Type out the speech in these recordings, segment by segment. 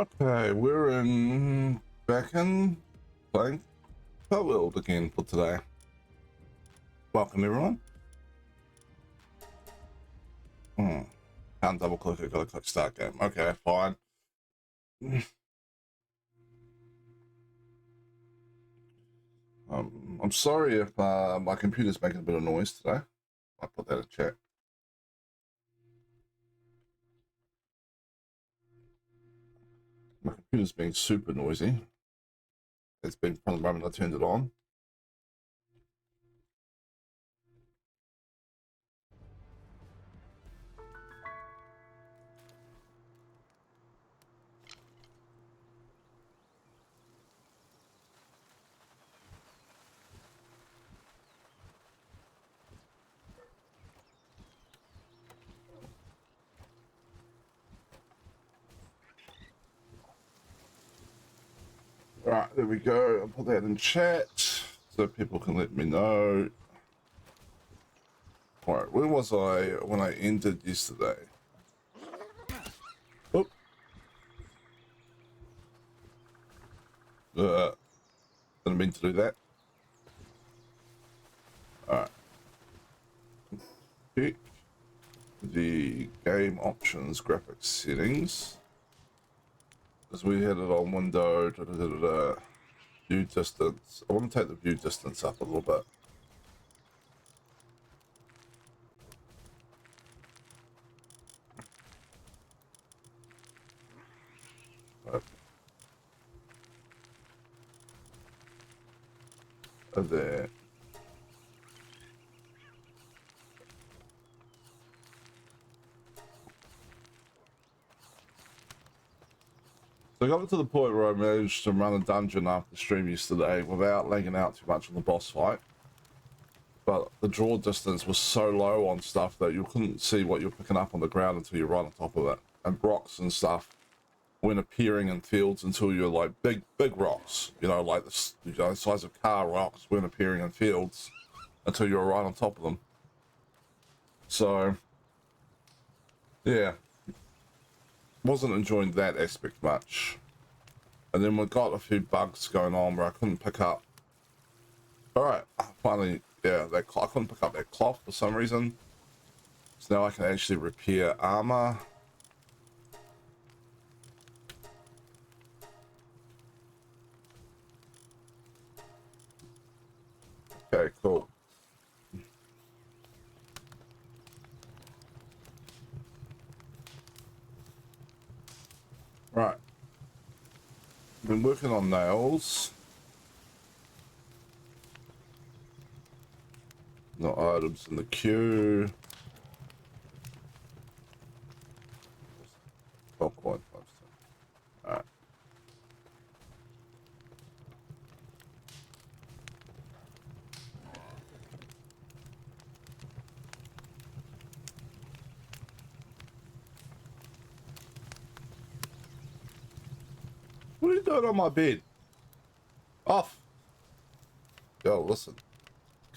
Okay, we're back in playing Palworld again for today. Welcome everyone. Can't double click it, gotta click start game. Okay, fine. I'm sorry if my computer's making a bit of noise today. I'll put that in chat. My computer's being super noisy. It's been from the moment I turned it on. Alright, there we go. I'll put that in chat so people can let me know. Alright, where was I when I ended yesterday? Oh. Didn't mean to do that. Alright. Pick the game options graphics settings. As we had it on window, view distance. I want to take the view distance up a little bit. There. So I got to the point where I managed to run a dungeon after stream yesterday without lagging out too much on the boss fight. But the draw distance was so low on stuff that you couldn't see what you're picking up on the ground until you're right on top of it. And rocks and stuff weren't appearing in fields until you're like big rocks, you know, like the size of car rocks weren't appearing in fields until you're right on top of them. So yeah, wasn't enjoying that aspect much. And then we got a few bugs going on where I couldn't pick up. All right, finally, yeah, I couldn't pick up that cloth for some reason. So now I can actually repair armor. Okay, cool. Right. Been working on nails. No items in the queue. 12.5. Alright. What are you doing on my bed? Off. Yo, listen.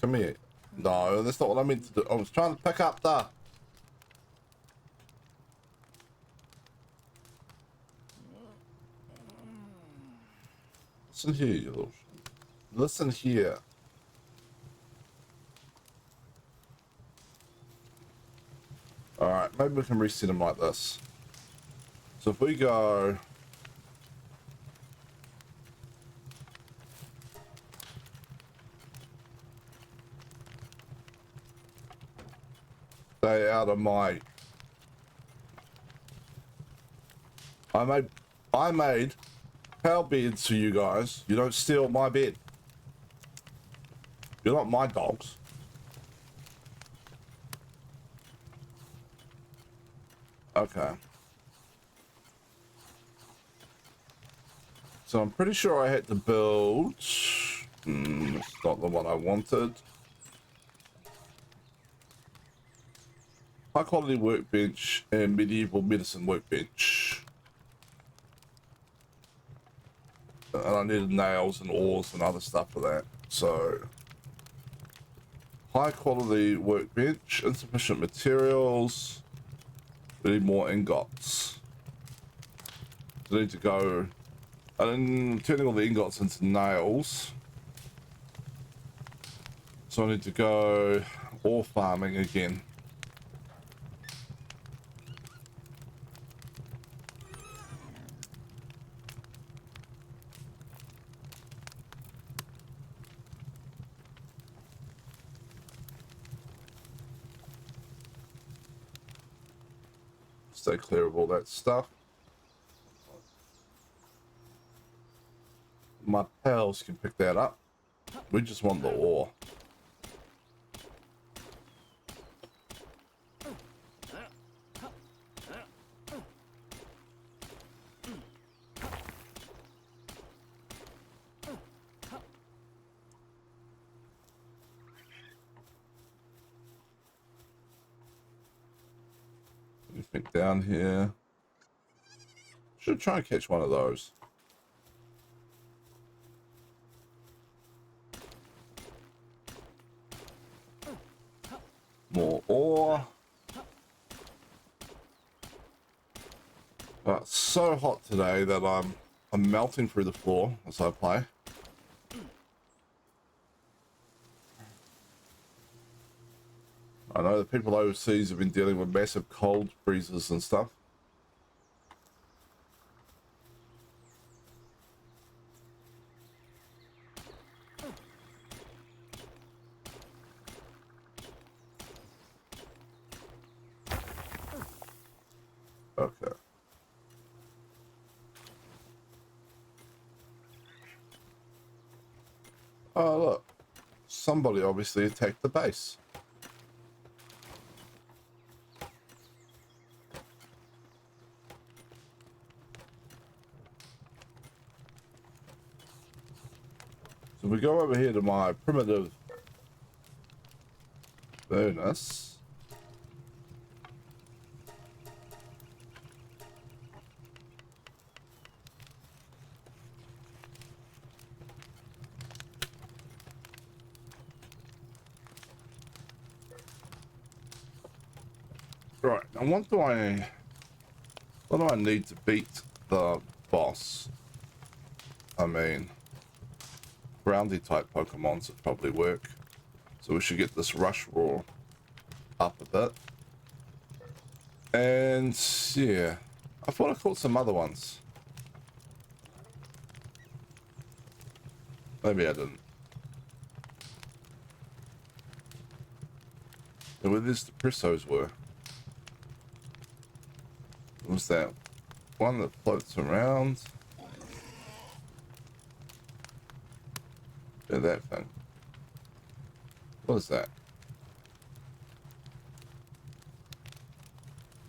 Come here. No, that's not what I meant to do. I was trying to pick up the... Listen here, you little... Listen here. Alright, maybe we can reset them like this. So if we go... Stay out of my... I made pal beds for you guys. You don't steal my bed. You're not my dogs. Okay. So I'm pretty sure I had to build... it's not the one I wanted. High quality workbench and medieval medicine workbench. And I needed nails and ores and other stuff for that. So... High quality workbench, insufficient materials. We need more ingots. I need to go, and then turning all the ingots into nails. So I need to go ore farming again. Stay clear of all that stuff. My pals can pick that up. We just want the ore. Anything down here? Should try and catch one of those. More ore. But it's so hot today that I'm melting through the floor as I play. I know the people overseas have been dealing with massive cold freezes and stuff. Okay. Oh, look. Somebody obviously attacked the base. So we go over here to my primitive furnace. Right, now what do I need to beat the boss? I mean, groundy type Pokemons would probably work. So we should get this Rush Roar up a bit. And yeah, I thought I caught some other ones. Maybe I didn't. And where these Depressos were. What was that one that floats around? Yeah, that thing. What is that?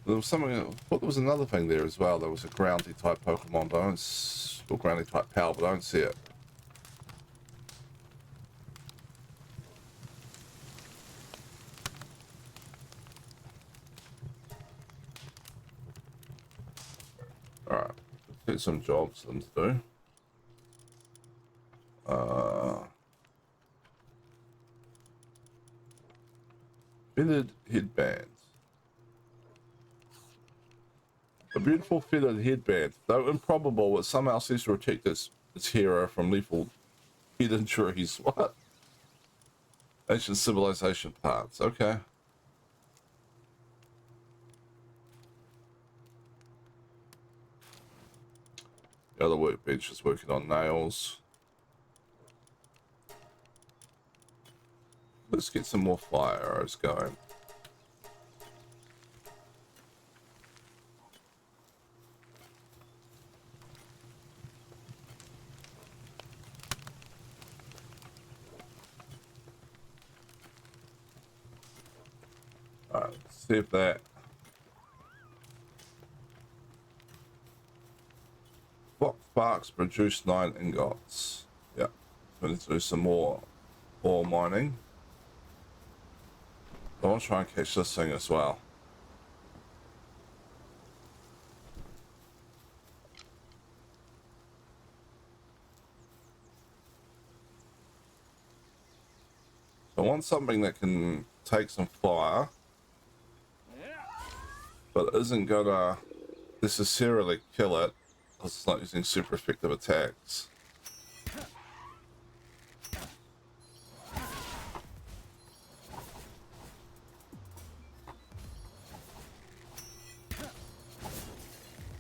There was something. I thought there was another thing there as well. There was a groundy type Pokemon, but I don't. Or groundy type Pal, but I don't see it. Alright, get some jobs for them to do. Fitted headband. A beautiful fitted headband, though improbable, it somehow seems to protect its hero from lethal head injuries. What? Ancient civilization parts, okay. The other workbench is working on nails. Let's get some more fire arrows going. Alright, let's see if that... Block sparks produce 9 ingots. Yeah, we need to do some more ore mining. I want to try and catch this thing as well. So I want something that can take some fire, but isn't gonna necessarily kill it. because it's not using super effective attacks.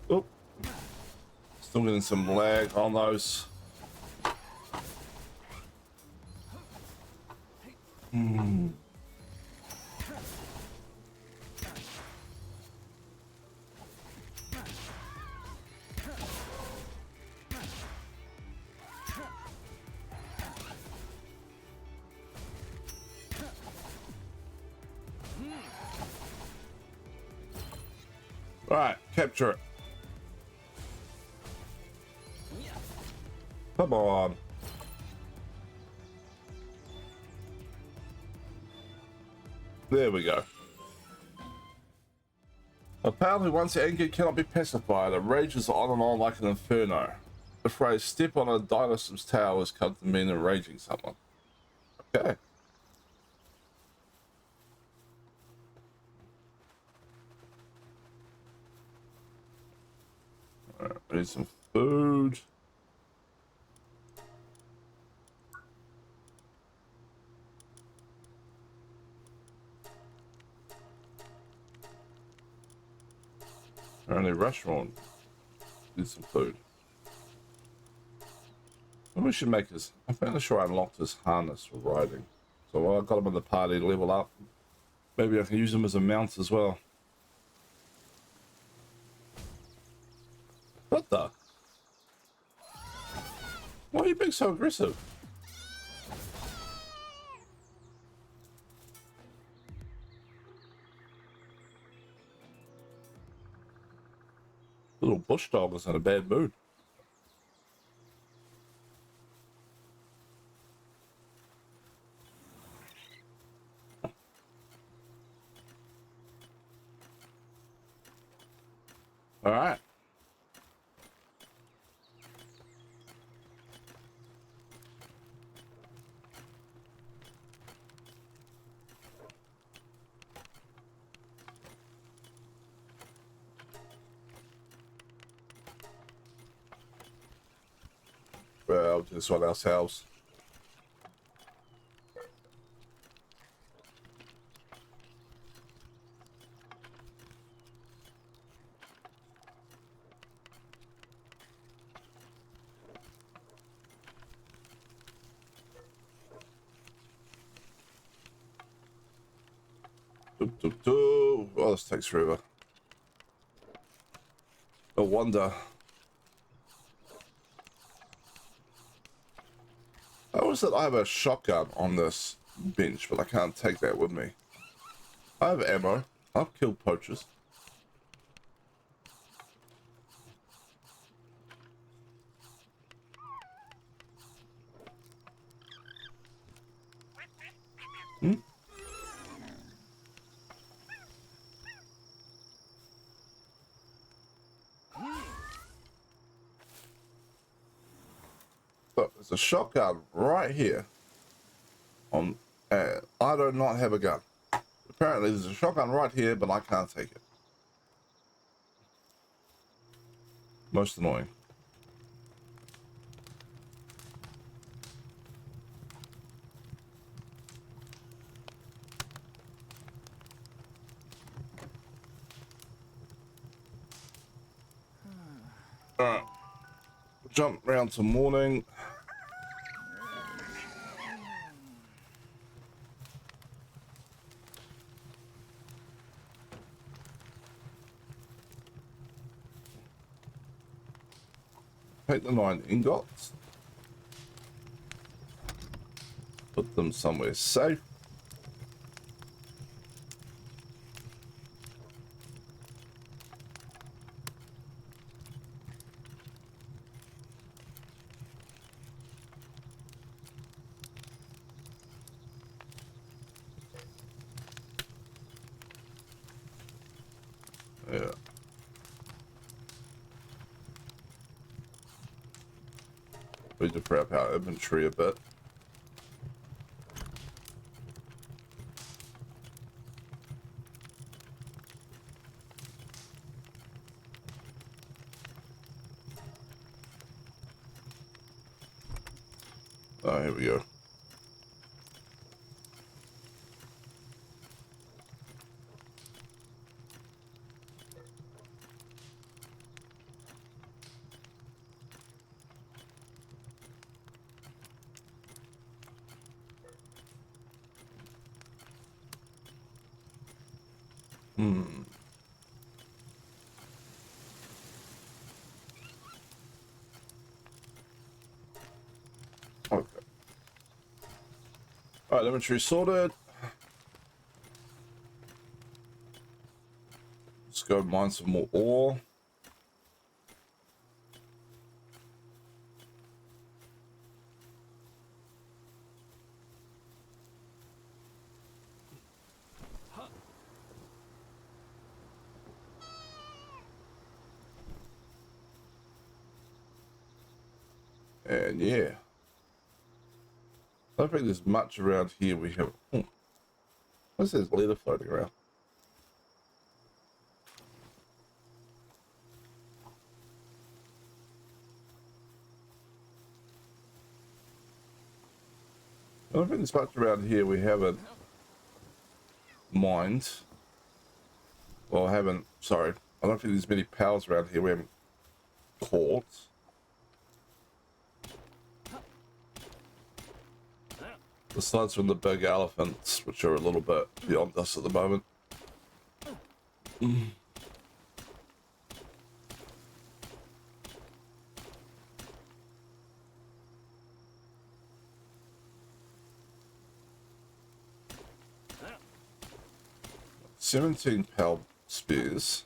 Oh, still getting some lag on those. Alright, capture it. Come on. There we go. Apparently, once the anger cannot be pacified, it rages on and on like an inferno. The phrase "step on a dinosaur's tail" has come to mean enraging someone. Okay. Alright, we need some food. Only restaurant. Need some food. What we should make is, I'm fairly sure I unlocked his harness for riding. So while I got him in the party to level up, maybe I can use him as a mount as well. What the? Why are you being so aggressive? Little bush dog is in a bad mood. All right. Well, just one ourselves. Oh, this takes forever. No wonder. How is it I have a shotgun on this bench, but I can't take that with me? I have ammo. I've killed poachers. Hmm? So there's a shotgun right here. I do not have a gun. Apparently there's a shotgun right here, but I can't take it. Most annoying. Alright. Jump round to morning. Take the 9 ingots. Put them somewhere safe. Yeah. We need to prep our inventory a bit. Oh, here we go. Hmm. Okay. All right, inventory sorted. Let's go mine some more ore. And yeah, I don't think there's much around here. We have. What's this leader floating around? I don't think there's much around here we haven't mined. Well, I haven't. Sorry, I don't think there's many pals around here we haven't caught. Besides from the big elephants, which are a little bit beyond us at the moment. 17 pal spears.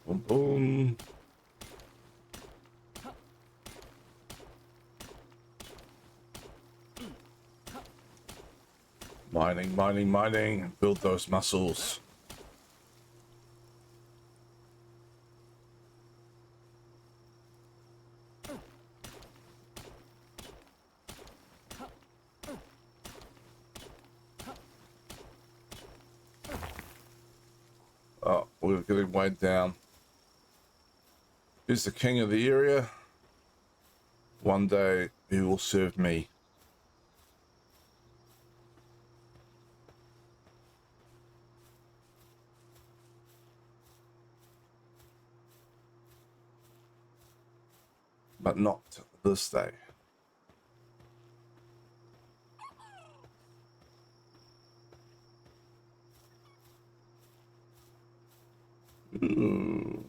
Boom, boom. Mining, mining, mining. Build those muscles. Oh, we're getting weighed down. He's the king of the area. One day he will serve me. But not this day. Ooh.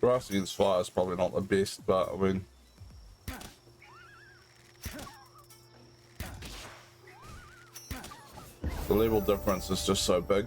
Grass against fire is probably not the best, but I mean, the level difference is just so big.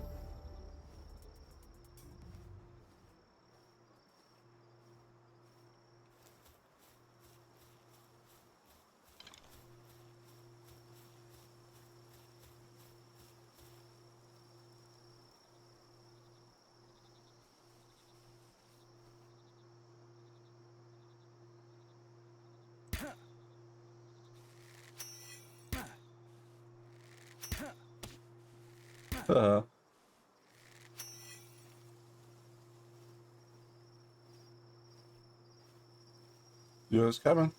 Yours coming.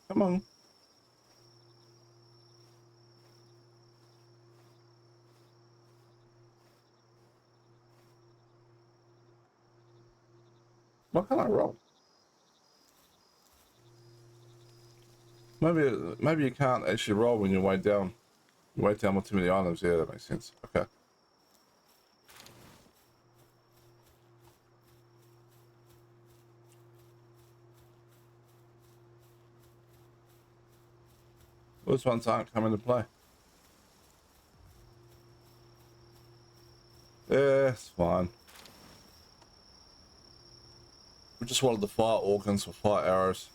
Come on. What can I roll? Maybe you can't actually roll when you're way down. You're way down with too many items. Yeah, that makes sense. Okay. Those ones aren't coming to play. Yeah, it's fine. just wanted the fire organs for fire arrows.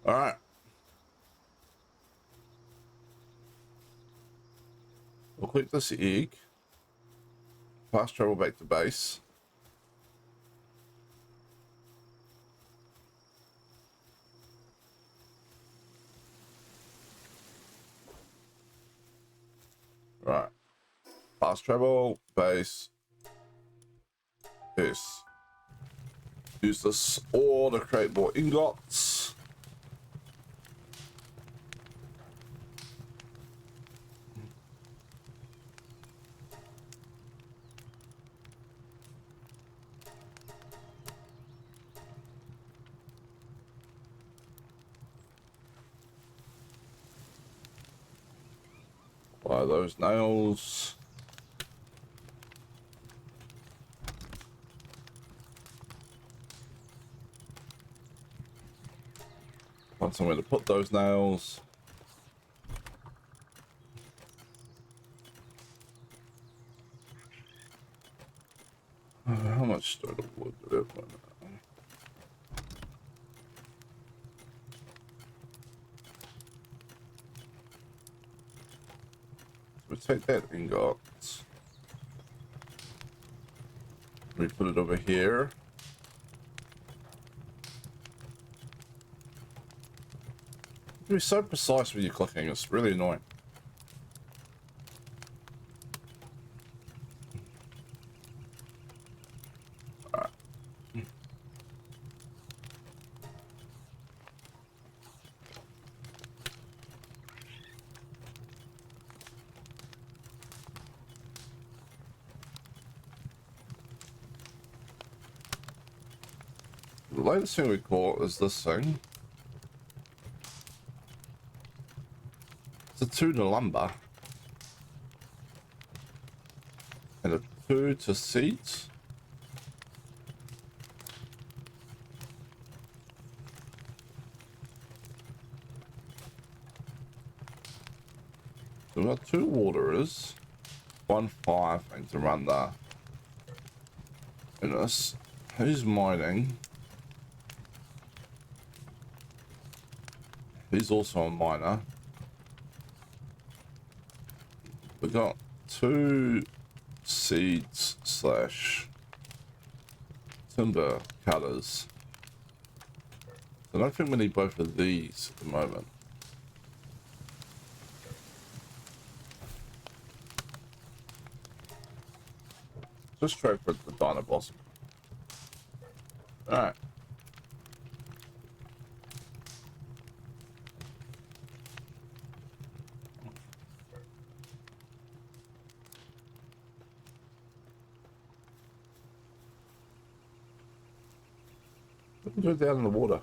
Alright. We'll click this egg. Fast travel back to base. Right. Fast travel, base. Yes. Use this ore to create more ingots. Apply those nails. Find somewhere to put those nails. How much stone of wood do they have? We take that ingot. We put it over here. You're so precise when you're clicking, it's really annoying. Alright. The latest thing we caught is this thing. It's a 2 to lumber. And a 2 to seeds. So we've got 2 waterers. 1 5 and to run the this. Who's mining? He's also a miner. We got 2 seeds slash timber cutters. I don't think we need both of these at the moment. Just try for the Dino Blossom. Alright. We can go down in the water.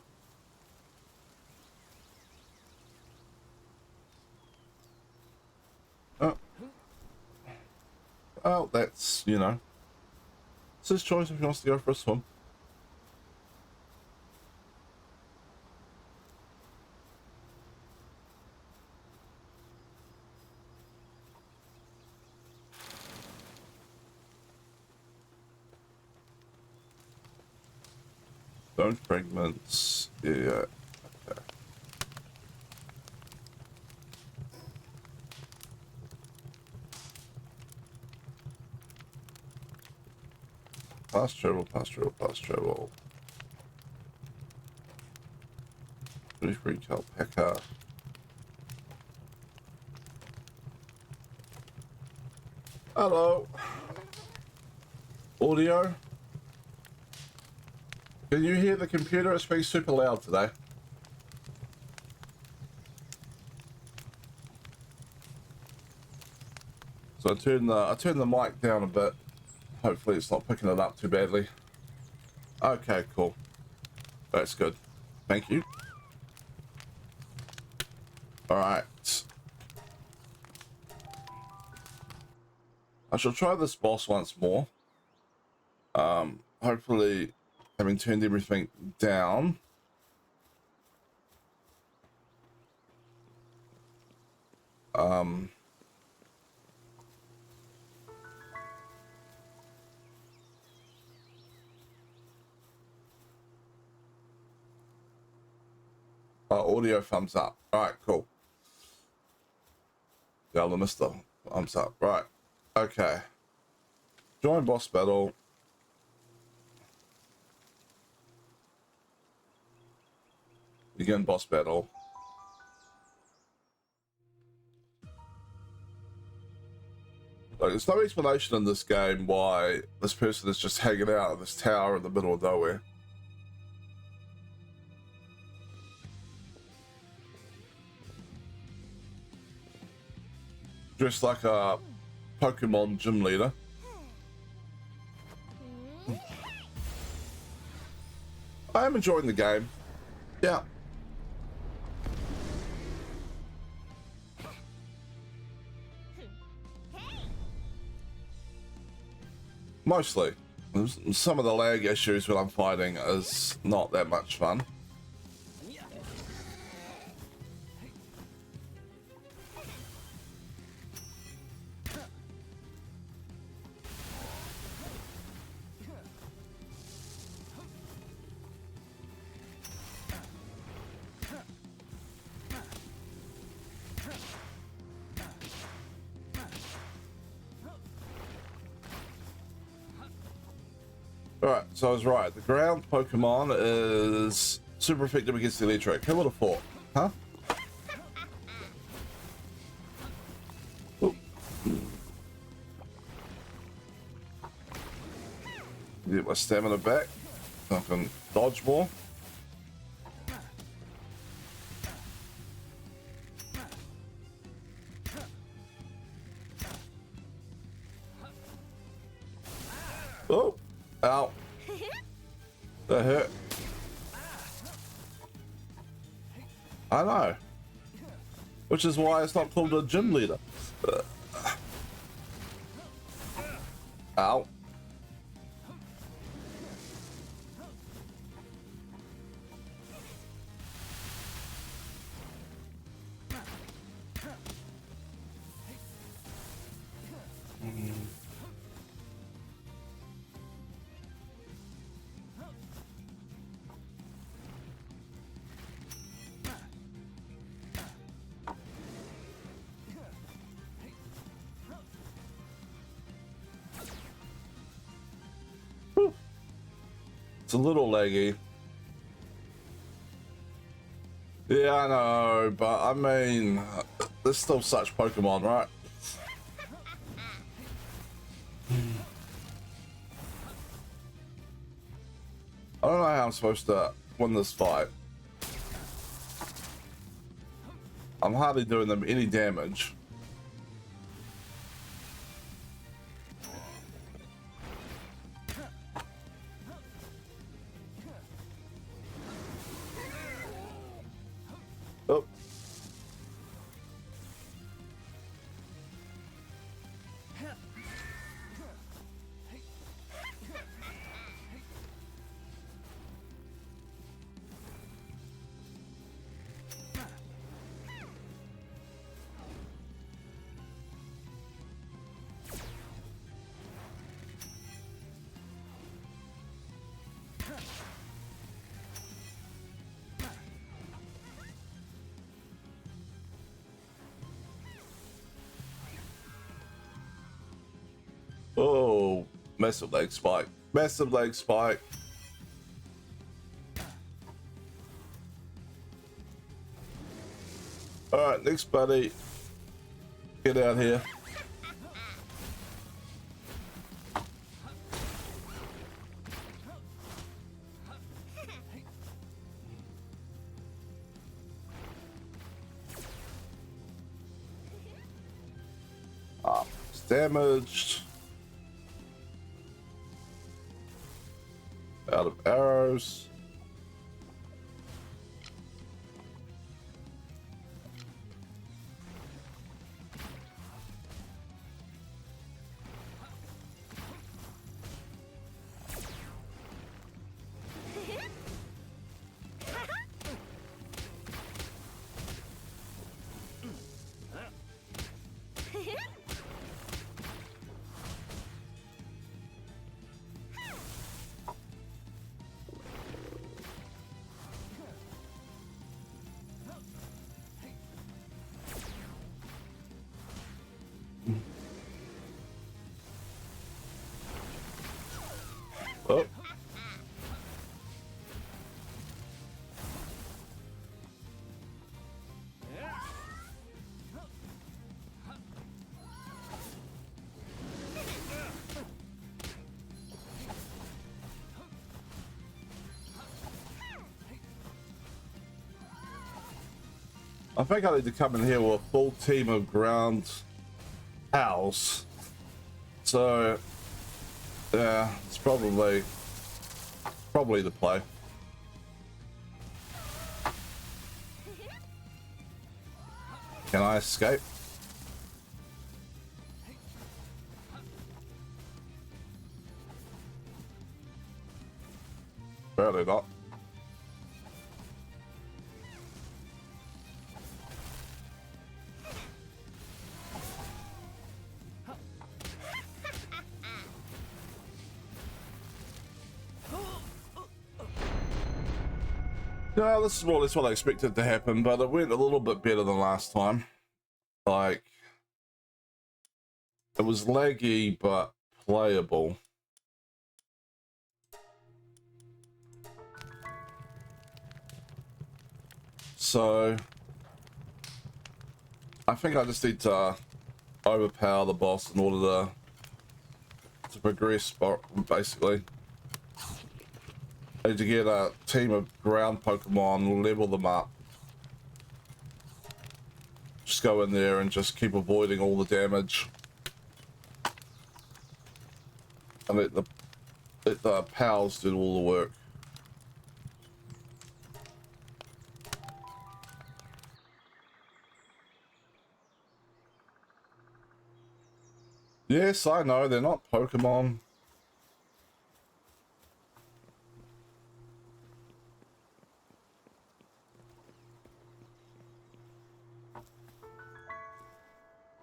Oh. Oh, that's, you know. It's his choice if he wants to go for a swim. Stone fragments. Yeah. Okay. Fast travel, fast travel, fast travel. Free alpaca. Hello. Audio. Can you hear the computer? It's being super loud today. So I turned the mic down a bit. Hopefully it's not picking it up too badly. Okay, cool. That's good. Thank you. Alright. I shall try this boss once more. Hopefully, having turned everything down. Audio thumbs up. All right, cool. Yeah, the mister thumbs up. Right. Okay. Join boss battle. Begin boss battle. Like, there's no explanation in this game why this person is just hanging out in this tower in the middle of nowhere. Dressed like a Pokemon gym leader. I am enjoying the game. Yeah. Mostly. Some of the lag issues when I'm fighting is not that much fun. Alright, so I was right. The ground Pokemon is super effective against the electric. Who would have thought? Huh? Ooh. Get my stamina back. I can dodge more. Oh! Ow. That hurt. I know. Which is why it's not called a gym leader. Ow. It's a little laggy. Yeah, I know, but I mean, there's still such Pokemon, right? I don't know how I'm supposed to win this fight. I'm hardly doing them any damage. Oh. Oh, massive leg spike. Massive leg spike. Alright, next buddy. Get out here. Ah, it's damaged. Out of arrows. I think I need to come in here with a full team of ground pals. So, yeah, it's probably the play. Can I escape? Apparently not. Yeah, this is more or less what I expected to happen, but it went a little bit better than last time. Like, it was laggy, but playable. So, I think I just need to overpower the boss in order to progress, basically. I need to get a team of ground Pokemon, level them up. Just go in there and just keep avoiding all the damage. And let the pals do all the work. Yes, I know, they're not Pokemon.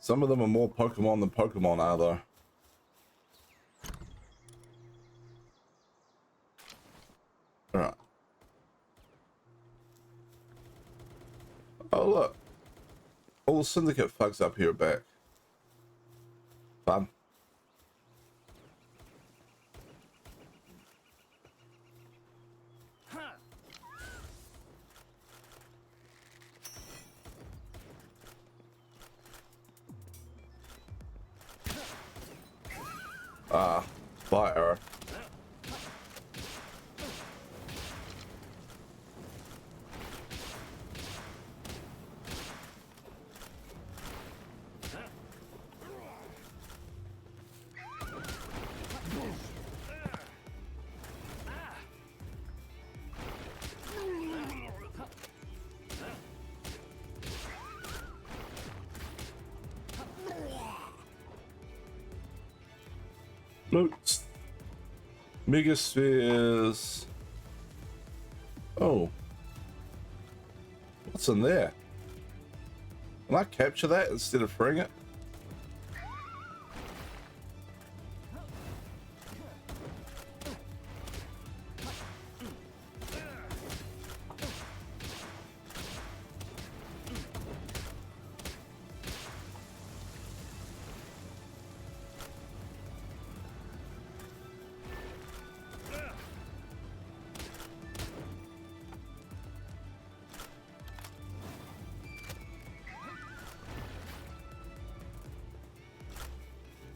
Some of them are more Pokemon than Pokemon are, though. Alright. Oh, look. All the Syndicate thugs up here are back. Fun. Ah, fire. Loot. Megaspheres. Oh. What's in there? Can I capture that instead of freeing it?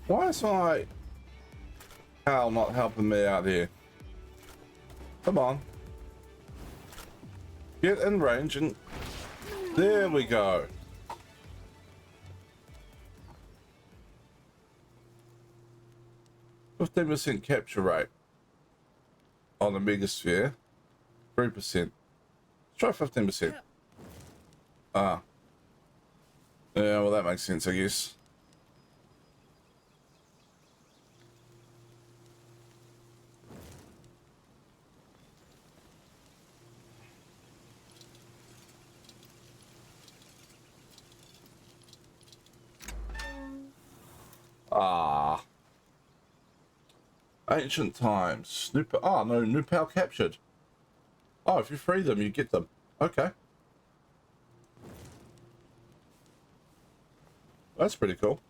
Why is my pal not helping me out here? Come on. Get in range and... There we go. %15 capture rate on the Megasphere. 3%. Try 15%. Ah. Yeah, well that makes sense, I guess. Ah. Ancient times. New oh no, new pal captured. Oh, if you free them, you get them. Okay. That's pretty cool.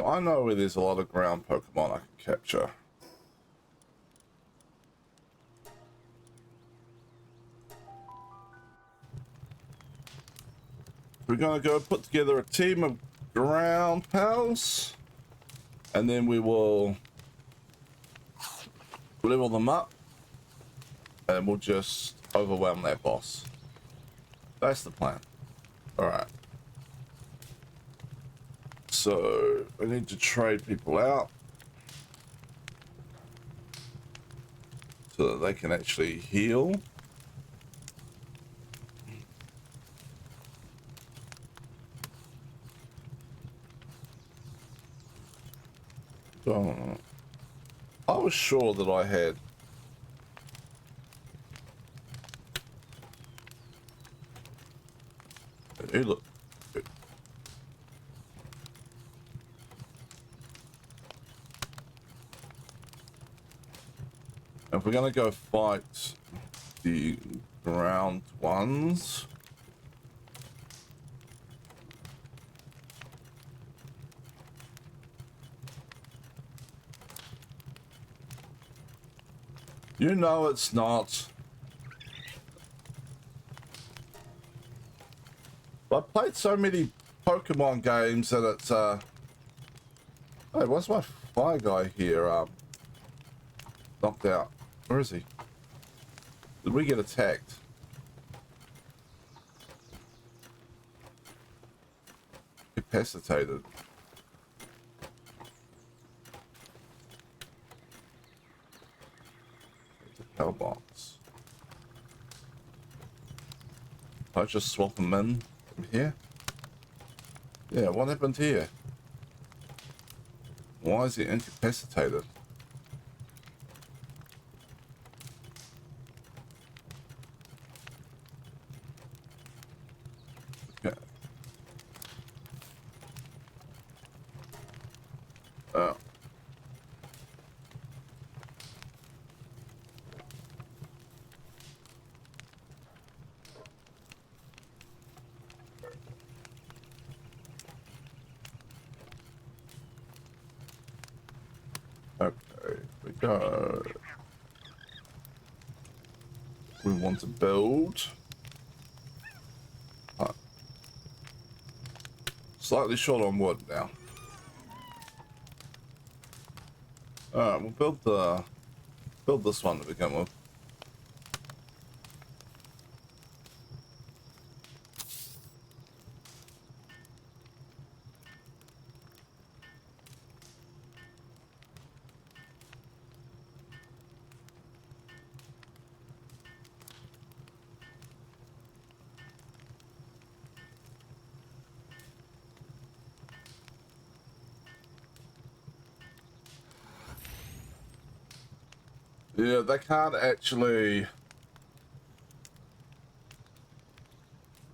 So I know where there's a lot of ground Pokemon I can capture. We're gonna go put together a team of ground pals, and then we will level them up, and we'll just overwhelm that boss. That's the plan. All right. So I need to trade people out so that they can actually heal. I was sure that I had. Hey, look. If we're gonna go fight the ground ones, you know it's not. I've played so many Pokemon games that it's hey, what's my fire guy here? Knocked out. Where is he? Did we get attacked? Incapacitated. Power box. I just swap them in from here. Yeah, what happened here? Why is he incapacitated? Okay. Oh. Okay, we go. We want to build. Slightly short on wood now. Alright, we'll build this one to begin with. Yeah, they can't actually.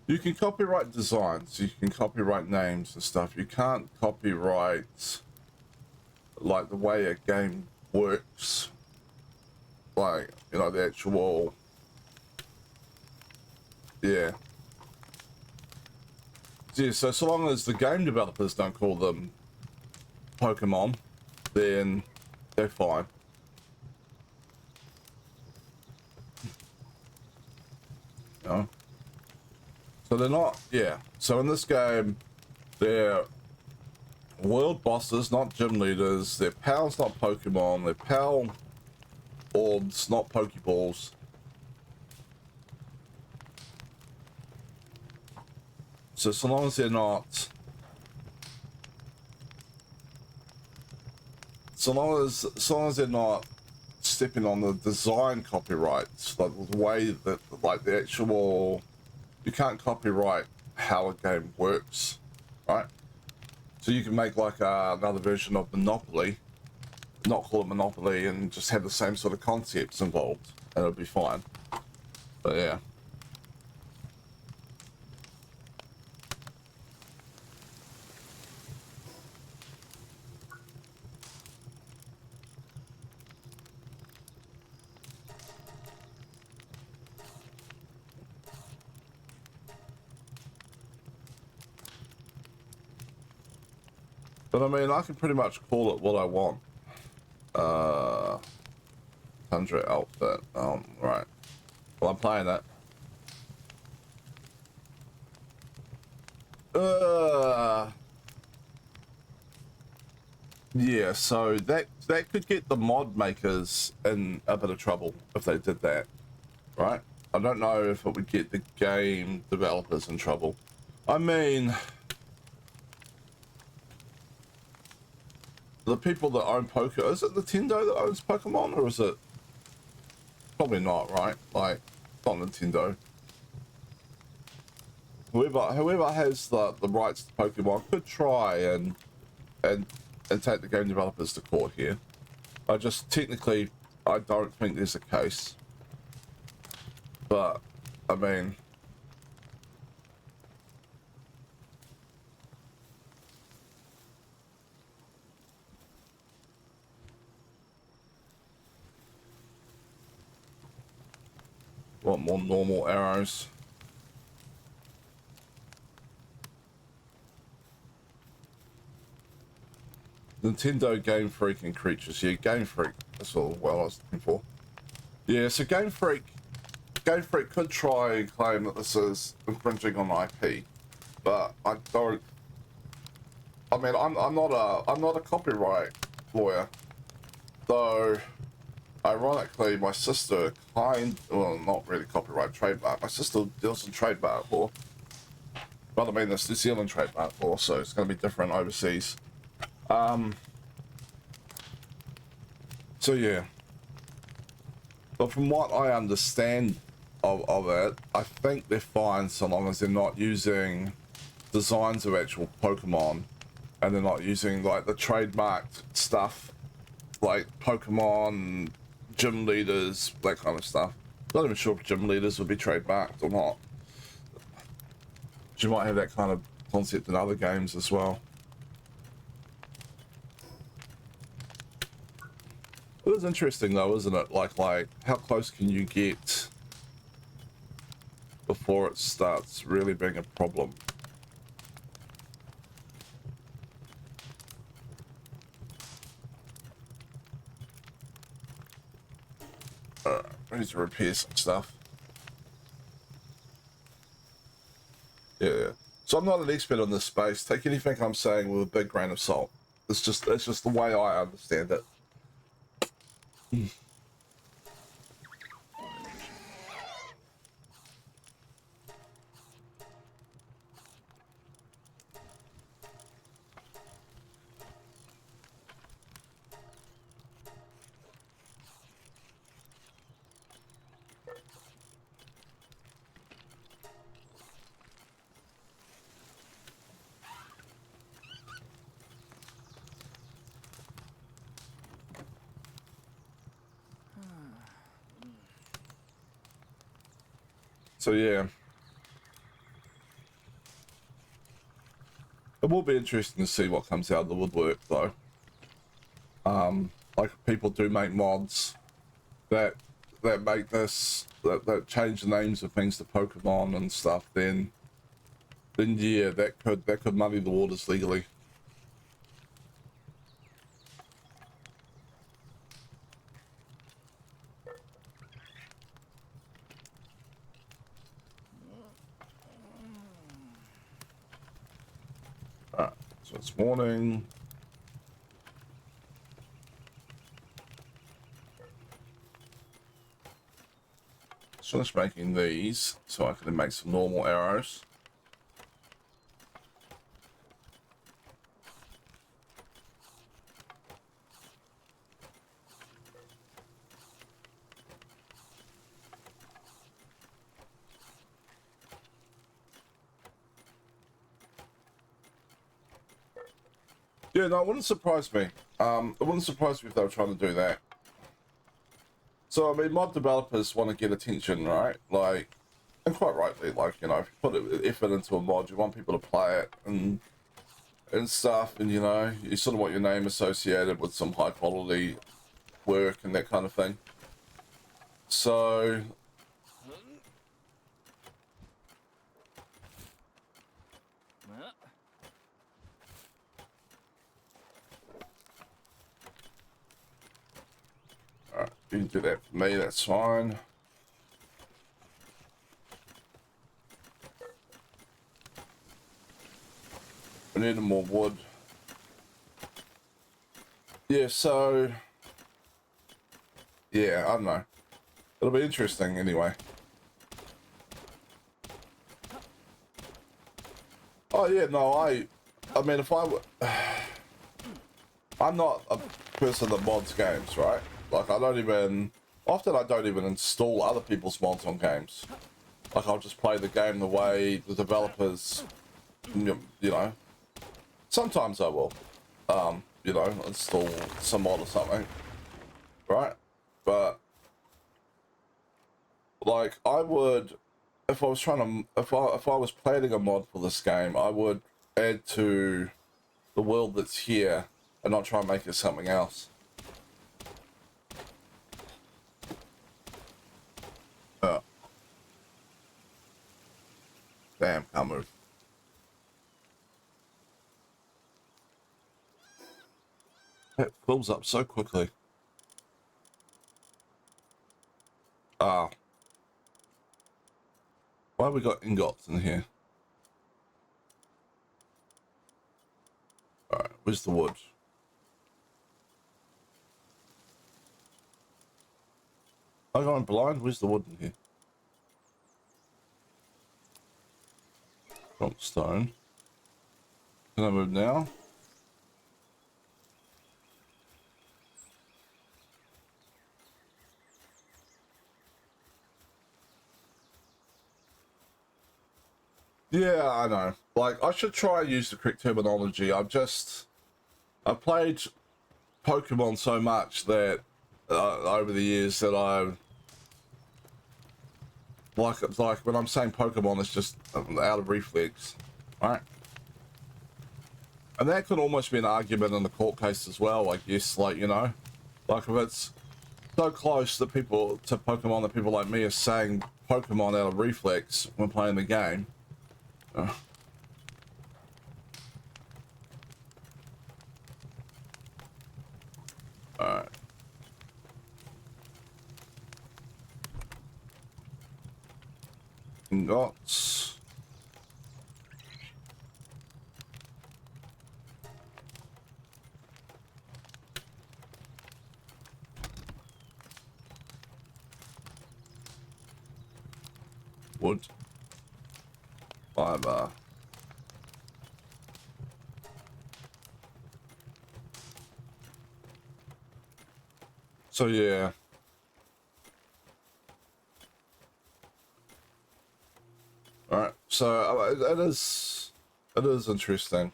You can copyright designs, you can copyright names and stuff. You can't copyright like the way a game works. Like, you know, the actual. Yeah. Yeah, so long as the game developers don't call them Pokemon, then they're fine. You know? So they're not, yeah. So in this game, they're world bosses, not gym leaders. They're pals, not Pokemon. They're pal orbs, not Pokeballs. So long as they're not, so long as they're not stepping on the design copyrights, like the way that, like the actual, you can't copyright how a game works, right? So you can make like another version of Monopoly, not call it Monopoly, and just have the same sort of concepts involved, and it'll be fine. But yeah. But I mean, I can pretty much call it what I want. Tundra outfit. Right. Well, I'm playing that. Yeah, so that could get the mod makers in a bit of trouble if they did that, right? I don't know if it would get the game developers in trouble. I mean, the people that own is it Nintendo that owns Pokemon, or is it probably not, right? Like, not Nintendo. Whoever has the rights to Pokemon could try and take the game developers to court here. I just technically I don't think there's a case. But I mean, want more normal arrows. Nintendo Game Freak and creatures. Yeah, Game Freak. That's all well I was looking for. Yeah, so Game Freak could try and claim that this is infringing on IP, but I don't. I mean, I'm not a copyright lawyer, though. Ironically, my sister well, not really copyright, trademark. My sister deals in trademark law, but I mean, it's New Zealand trademark law, so it's going to be different overseas. So yeah, but from what I understand of it, I think they're fine so long as they're not using designs of actual Pokemon, and they're not using like the trademarked stuff, like Pokemon gym leaders, that kind of stuff. Not even sure if gym leaders would be trademarked or not. You might have that kind of concept in other games as well. It was interesting though, isn't it? Like how close can you get before it starts really being a problem? I need to repair some stuff. Yeah. So I'm not an expert on this space. Take anything I'm saying with a big grain of salt. It's just the way I understand it. So yeah, it will be interesting to see what comes out of the woodwork though. Like people do make mods that make this that change the names of things to Pokemon and stuff, then yeah, that could muddy the waters legally. Alright, so it's morning. Finish making these so I can make some normal arrows. Yeah, no, it wouldn't surprise me. It wouldn't surprise me if they were trying to do that. So, I mean, mod developers want to get attention, right? Like, and quite rightly, like, you know, if you put effort into a mod, you want people to play it and stuff, and, you know, you sort of want your name associated with some high quality work and that kind of thing. So, You can do that for me, that's fine. We need more wood. Yeah, so... yeah, I don't know. It'll be interesting anyway. Oh yeah, no, I mean, if I I'm not a person that mods games, right? Like, I don't even, often I don't even install other people's mods on games. Like, I'll just play the game the way the developers, you know. Sometimes I will, you know, install some mod or something, right? But, like, I would, if I was trying to, if I was planning a mod for this game, I would add to the world that's here and not try and make it something else. Damn, can't move. It fills up so quickly. Ah. Why have we got ingots in here? Alright, where's the wood? I'm going blind? Where's the wood in here? Got stone. Can I move now? Yeah, I know. Like, I should try and use the correct terminology. I've played Pokemon so much that over the years that I've like when I'm saying Pokemon, it's just out of reflex, right? And that could almost be an argument in the court case as well, I guess. Like, you know, like if it's so close that people to Pokemon that people like me are saying Pokemon out of reflex when playing the game. Alright. Ingots. Wood. Fiber. So yeah. Alright, so it is interesting.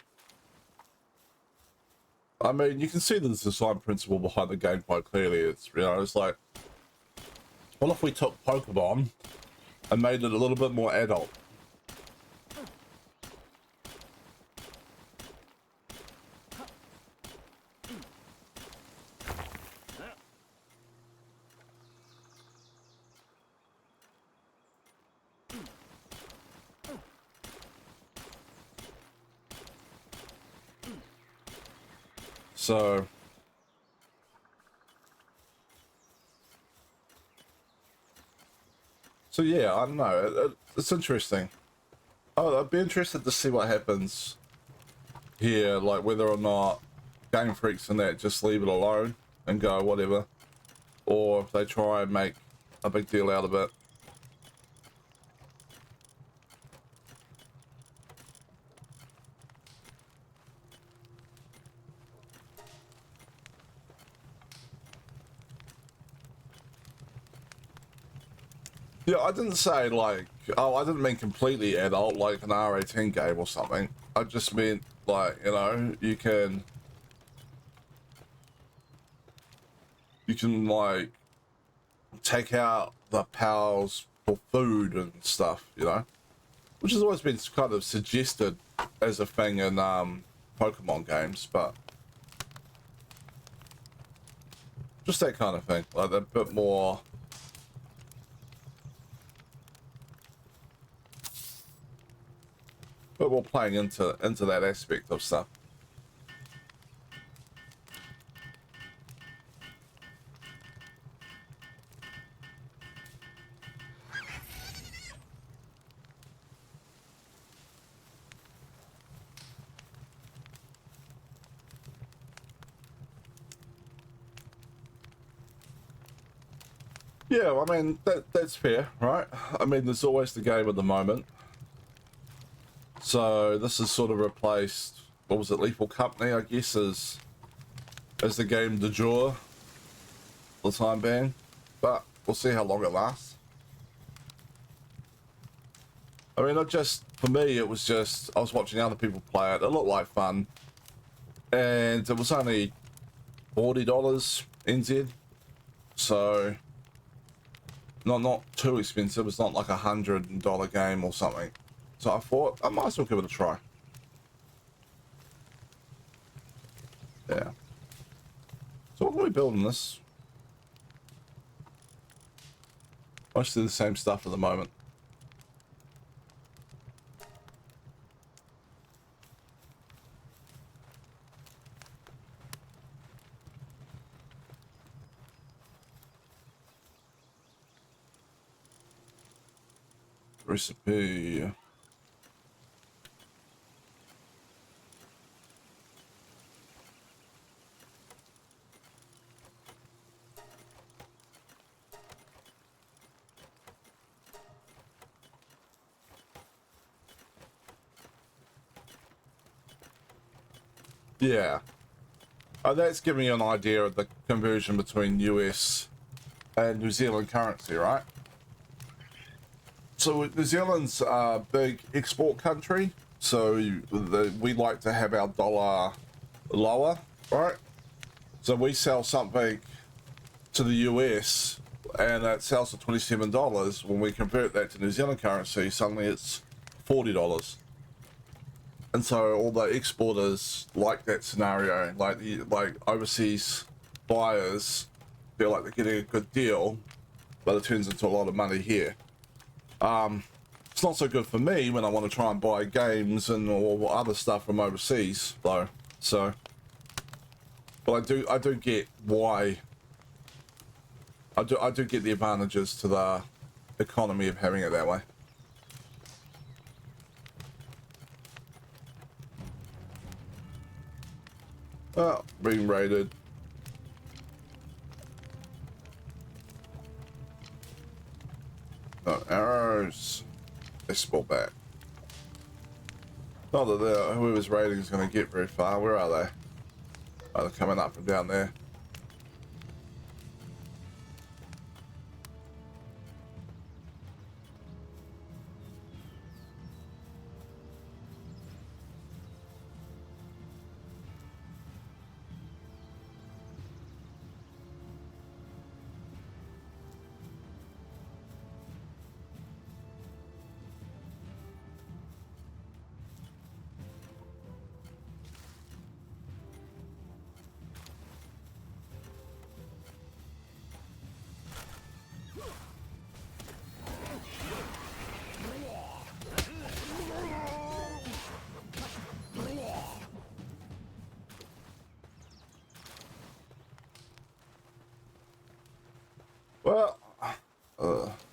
I mean, you can see the design principle behind the game quite clearly. It's, you know, it's like, what if we took Pokemon and made it a little bit more adult? So yeah, I don't know. It's interesting. Oh, I'd be interested to see what happens here, like whether or not Game Freaks and that just leave it alone and go whatever, or if they try and make a big deal out of it. Yeah, I didn't say like, oh, I didn't mean completely adult, like an R18 game or something. I just meant like, you know, you can like take out the powers for food and stuff, you know, which has always been kind of suggested as a thing in Pokemon games, but just that kind of thing, like a bit more. But we're playing into that aspect of stuff. Yeah, I mean, that's fair, right? I mean, there's always the game of the moment. So this has sort of replaced, what was it, Lethal Company, I guess, as the game du jour for the time being. But we'll see how long it lasts. I mean, not just, for me, it was just, I was watching other people play it. It looked like fun. And it was only $40 NZ. So not too expensive. It's not like $100 game or something. So I thought I might as well give it a try. Yeah. So what are we building this? Mostly the same stuff at the moment. Recipe. Yeah. That's giving you an idea of the conversion between US and New Zealand currency, right? So New Zealand's a big export country, so we like to have our dollar lower, right? So we sell something to the US and it sells for $27. When we convert that to New Zealand currency, suddenly it's $40. And so all the exporters like that scenario, like overseas buyers feel like they're getting a good deal, but it turns into a lot of money here. It's not so good for me when I want to try and buy games and or other stuff from overseas, though. So, but I do get why. I do get the advantages to the economy of having it that way. Oh, being raided. No arrows. They spill back. Not that whoever's raiding is going to get very far. Where are they? Oh, they're coming up from down there. Well,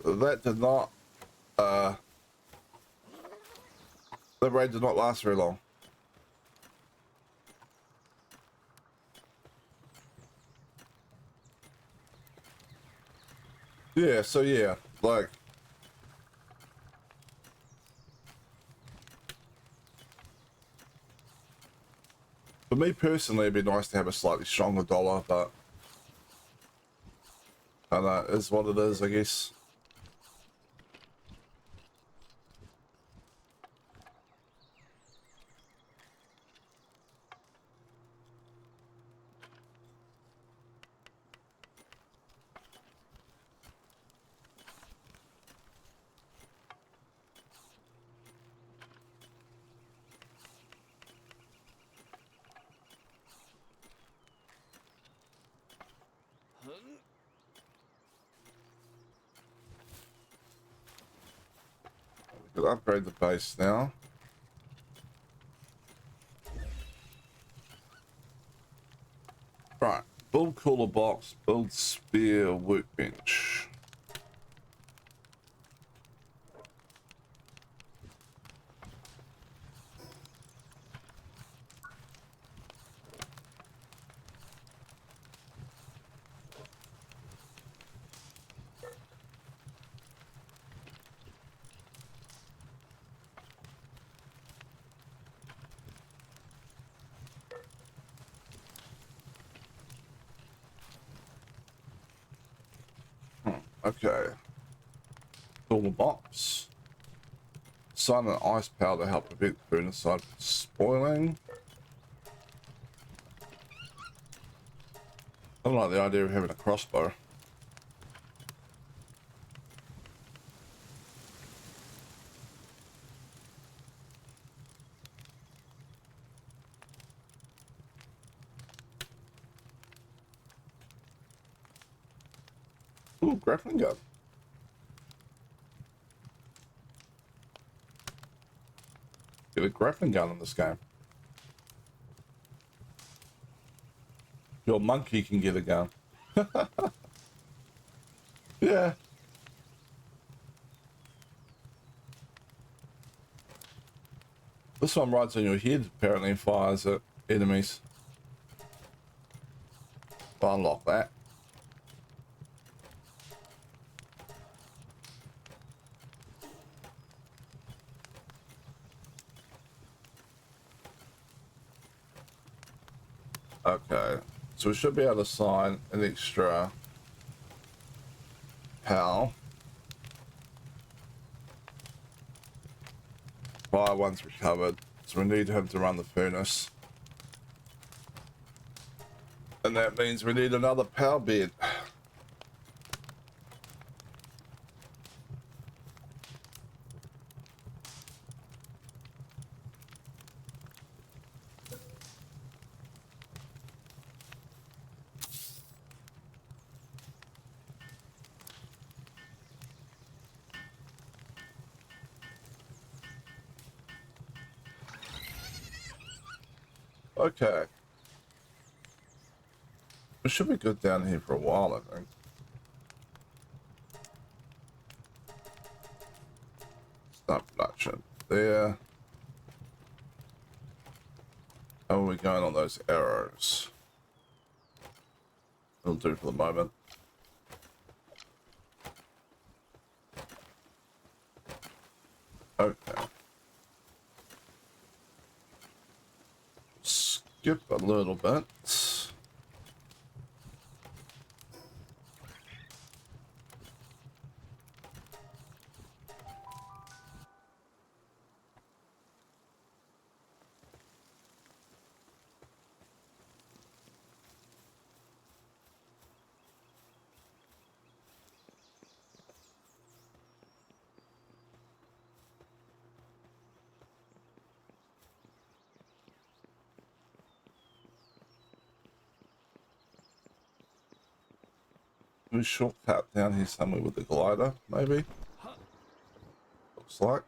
that did not. The raid did not last very long. Yeah, so yeah, like for me personally, it'd be nice to have a slightly stronger dollar, but that is what it is, I guess. We could upgrade the base now. Right, build cooler box, build spear workbench. Okay. Fill the box. Sun and ice powder to help prevent food inside from spoiling. I don't like the idea of having a crossbow. Ooh, grappling gun. Get a grappling gun in this game. Your monkey can get a gun. Yeah. This one rides on your head, apparently, and fires at enemies. I'll unlock that. Okay. So we should be able to assign an extra PAL. Fire one's recovered. So we need him to run the furnace. And that means we need another power bed. Okay. We should be good down here for a while, I think. Start production there. How are we going on those arrows? It'll do for the moment. Okay. Skip a little bit. We shortcut down here somewhere with the glider, maybe? Looks like.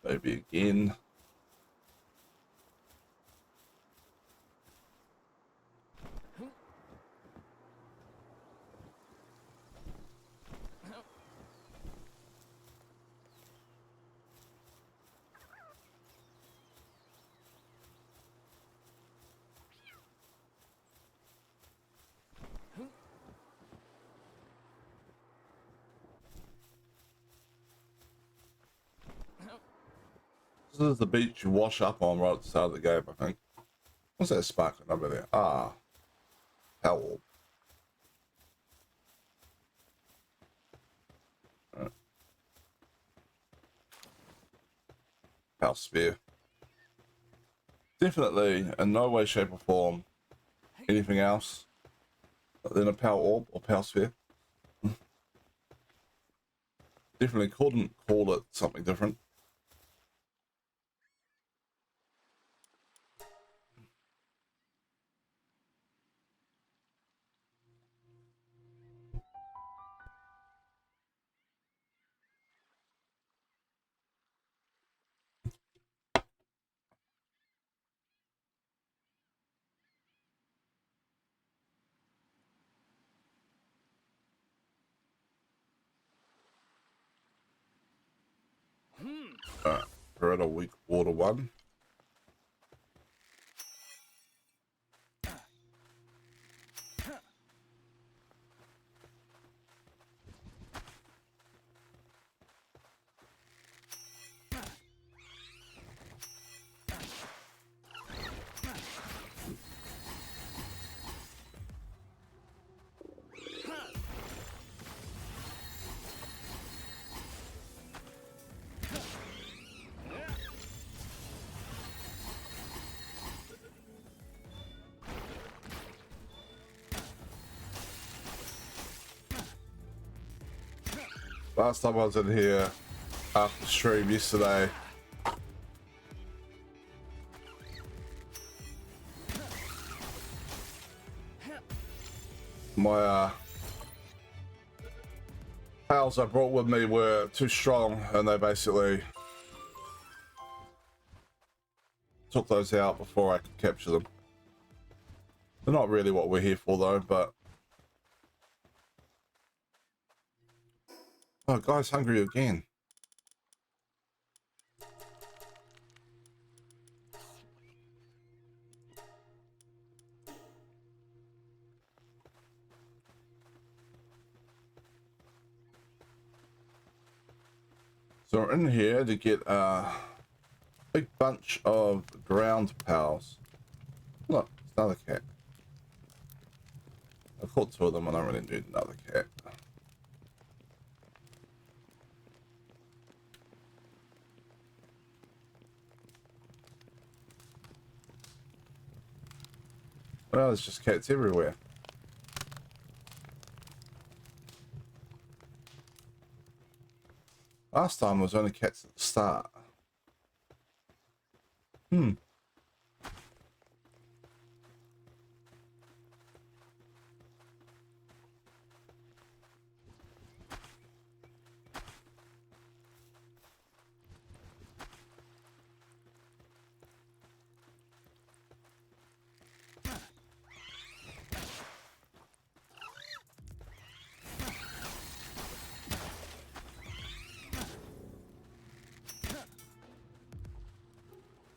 Maybe again. This is the beach you wash up on right at the start of the game, I think. What's that sparkling over there? Ah, Howell. Power sphere. Definitely, in no way, shape, or form, anything else than a power orb or power sphere. Definitely couldn't call it something different. Alright, we're at a weak water one. Last time I was in here after stream yesterday, my pals I brought with me were too strong, and they basically took those out before I could capture them. They're not really what we're here for though, but... Oh, guy's hungry again. So we're in here to get a big bunch of ground pals. Look, it's another cat. I caught two of them, and I don't really need another cat. Well, there's just cats everywhere. Last time there was only cats at the start.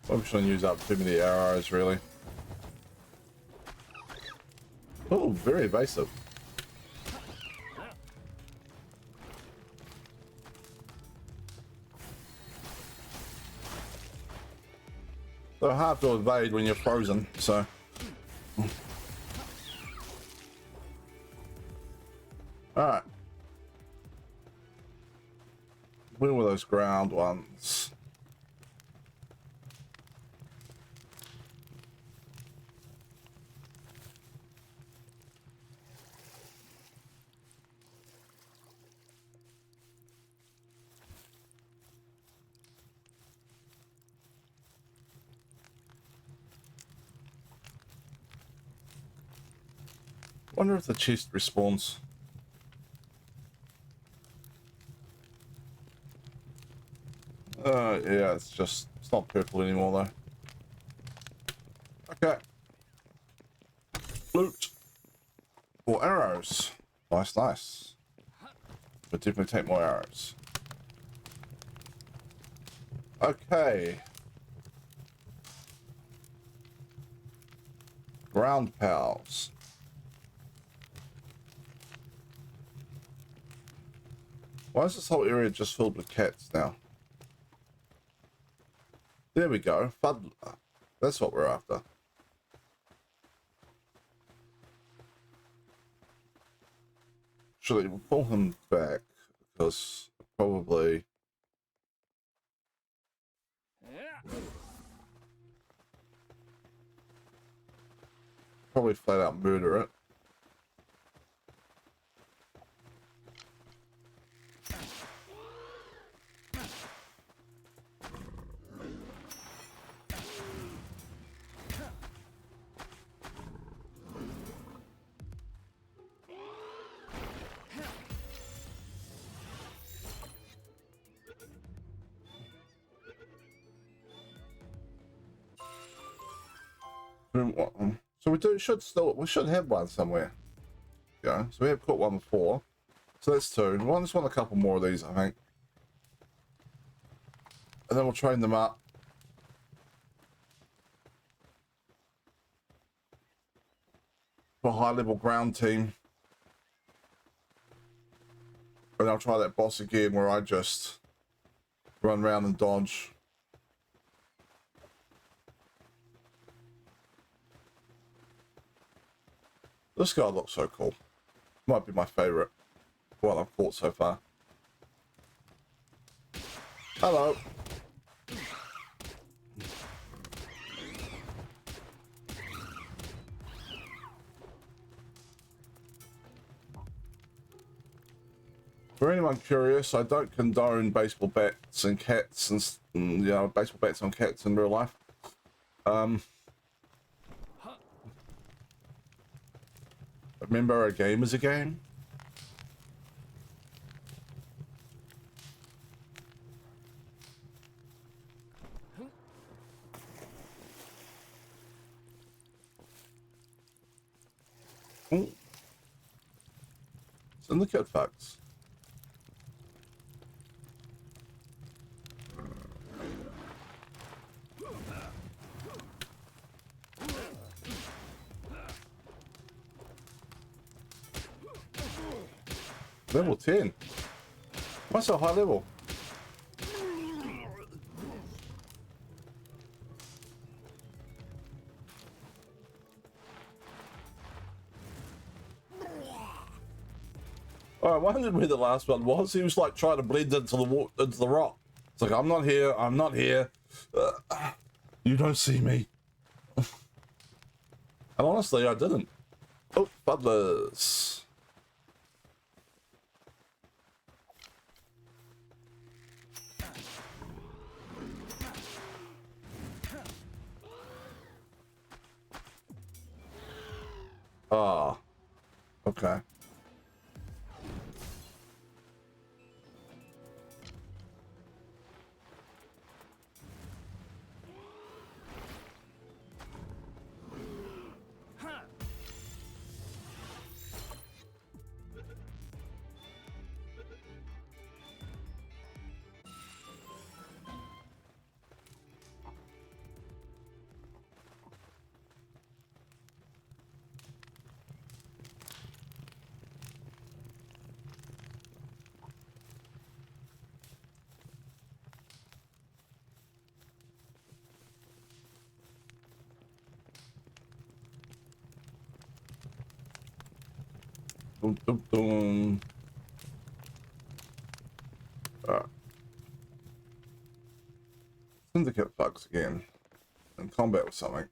Probably shouldn't use up too many arrows, really. Oh, very evasive. So hard to evade when you're frozen, so... Alright. Where were those ground ones? Wonder if the chest respawns. Yeah, it's not purple anymore though. Okay. Loot. 4 arrows. Nice, nice. But definitely take more arrows. Okay. Ground pals. Why is this whole area just filled with cats now? There we go. Fuddler. That's what we're after. Actually, we'll pull him back because probably... Probably flat out murder it. So we should have one somewhere. Yeah, so we have caught one before. So that's 2. We just want a couple more of these, I think. And then we'll train them up. For a high level ground team. And I'll try that boss again where I just run around and dodge. This guy looks so cool. Might be my favorite one I've caught so far. Hello. For anyone anyone curious, I don't condone baseball bats and cats and you know, baseball bats on cats in real life. Remember, a game is a game. Ooh. Syndicate facts. Level 10. Why so high level? Alright, I wondered where the last one was. He was like trying to blend into the rock. It's like, I'm not here, I'm not here. You don't see me. And honestly, I didn't. Oh, Butlers. Ah, okay. Boom, boom, boom. Alright. Syndicate bugs again. In combat with something.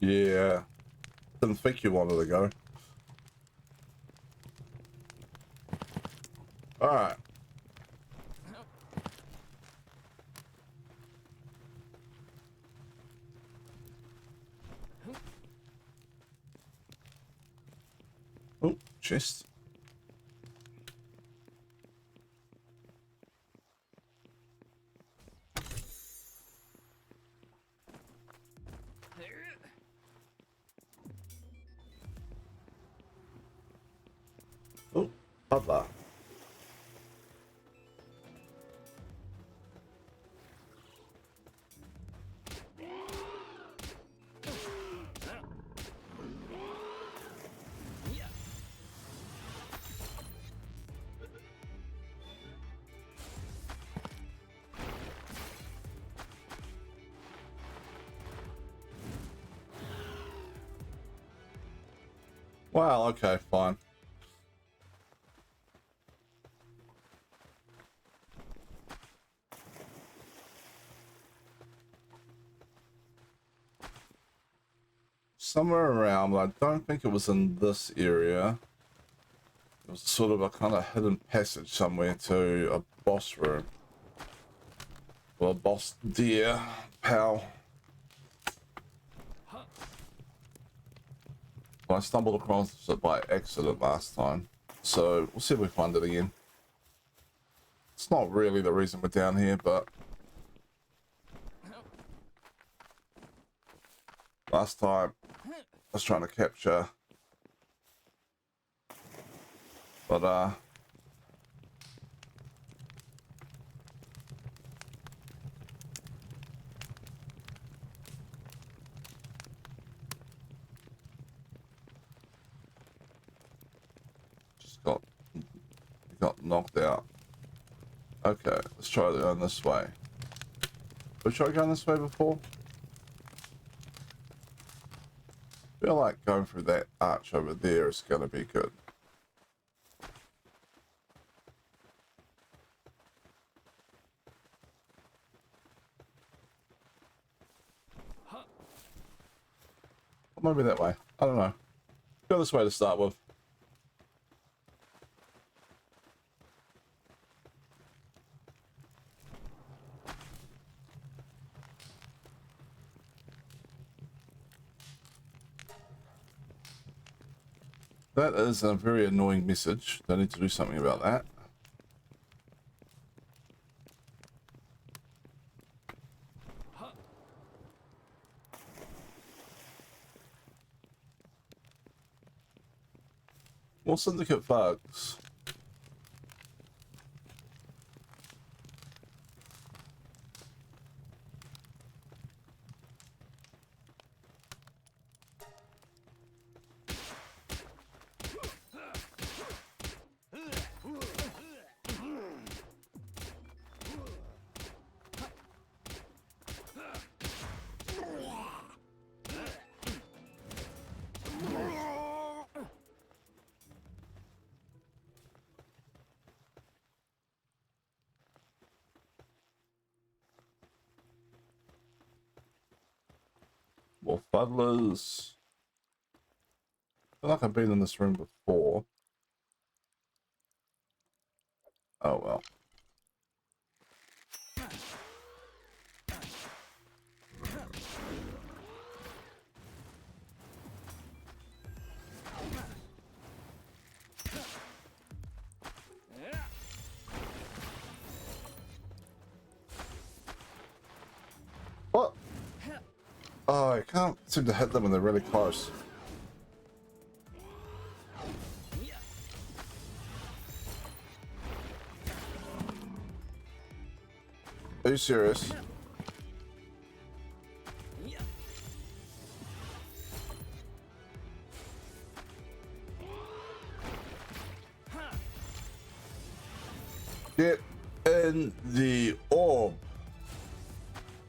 Yeah. Didn't think you wanted to go. Alright. Oh, chest. Oh, Butler. Well, okay, fine. Somewhere around, but I don't think it was in this area. It was sort of a kind of hidden passage somewhere to a boss room. Well, boss dear, pal. I stumbled across it by accident last time. So, we'll see if we find it again. It's not really the reason we're down here, but... last time, I was trying to capture... but, knocked out. Okay, let's try going this way. Have we tried going this way before? I feel like going through that arch over there is going to be good. Or maybe that way. I don't know. Go this way to start with. That is a very annoying message. They need to do something about that. More syndicate bugs. More fuddlers. I feel like I've been in this room before. Oh well. What? Oh, I can't seem to hit them when they're really close. Are you serious? Get in the orb.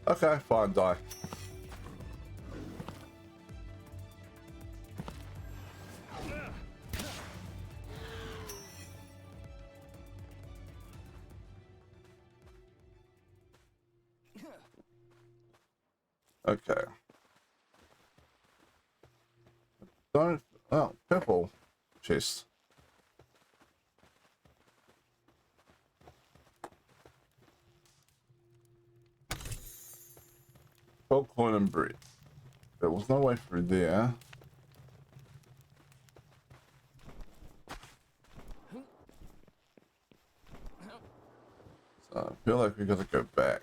Okay, fine, die. Okay. Don't. Oh, purple chest. Gold coin and bread. There was no way through there. So I feel like we gotta go back.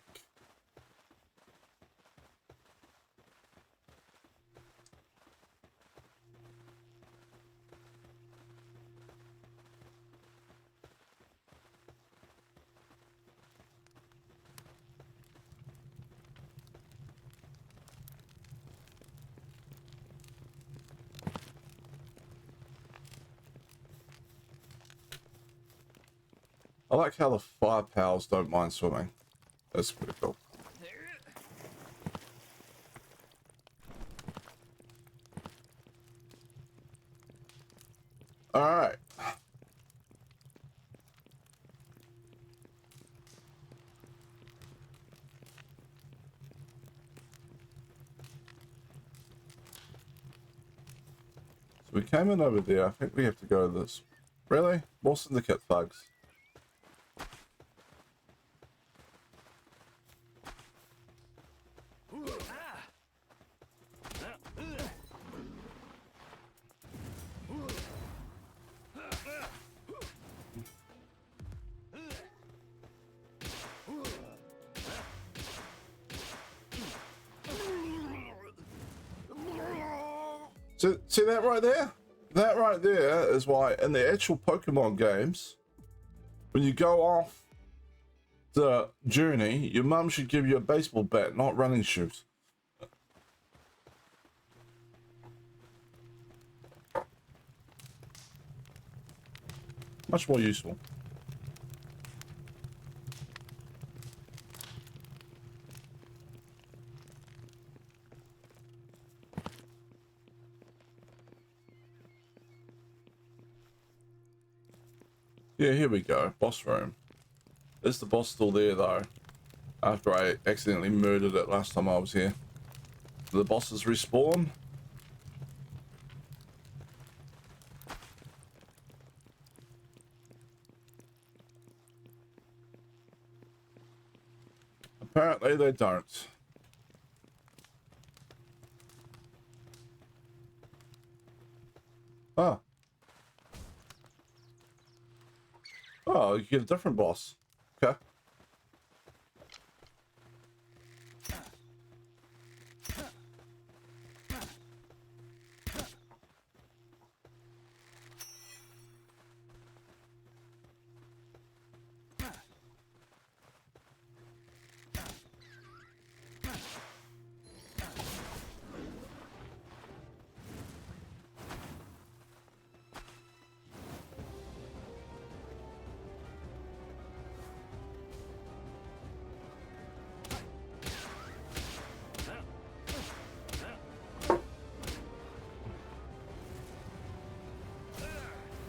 I like how the fire pals don't mind swimming. That's pretty cool. Alright. So we came in over there. I think we have to go this. Really? More syndicate thugs. So, see that right there? That right there is why in the actual Pokemon games, when you go off the journey, your mum should give you a baseball bat, not running shoes. Much more useful. Yeah, here we go. Boss room. Is the boss still there, though? After I accidentally murdered it last time I was here. Do the bosses respawn? Apparently they don't. Oh. Oh, you get a different boss. Okay.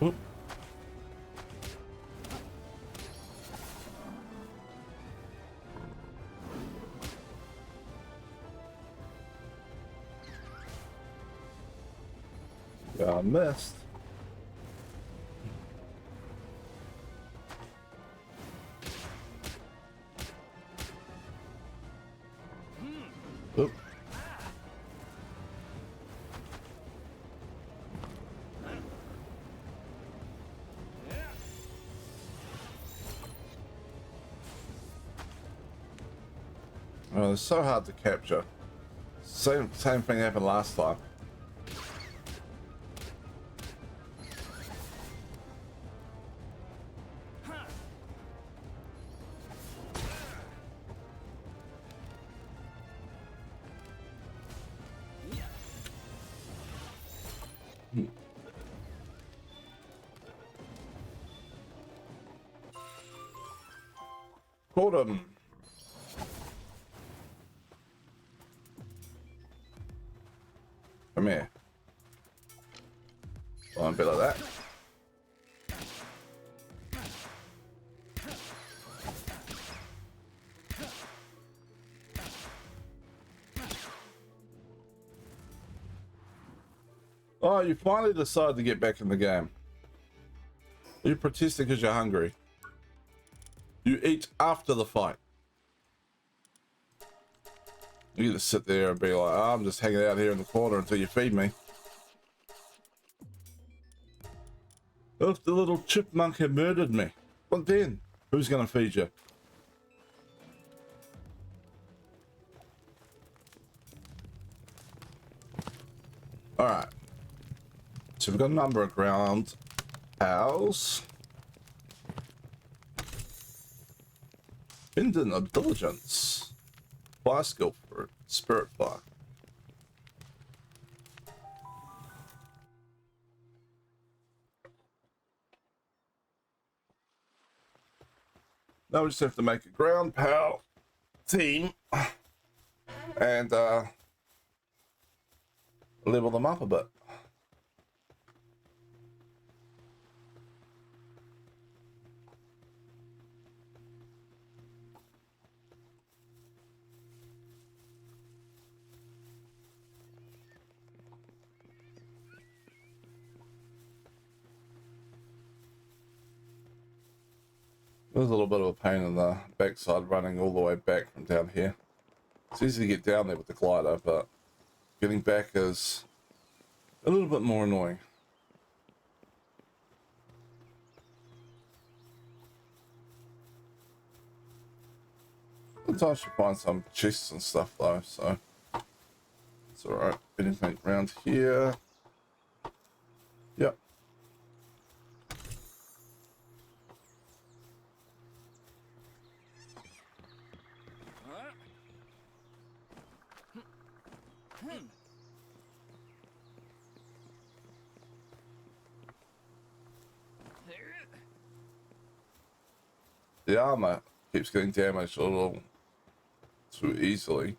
Oop. Yeah, I missed. Oop. Oh, it's so hard to capture. Same thing happened last time. Caught him. Come here. Go on, a bit like that. Oh, you finally decided to get back in the game. You're protesting because you're hungry. You eat after the fight. You just sit there and be like, oh, I'm just hanging out here in the corner until you feed me. If the little chipmunk had murdered me, what then? Who's going to feed you? Alright. So we've got a number of ground owls. Pendant of Diligence. Fire skill for Spirit Fire. Now we just have to make a ground pow team and level them up a bit. It was a little bit of a pain in the backside running all the way back from down here. It's easy to get down there with the glider, but getting back is a little bit more annoying. Sometimes you find some chests and stuff though, so it's alright. Anything around here? Yep. The armor keeps getting damaged a little too easily.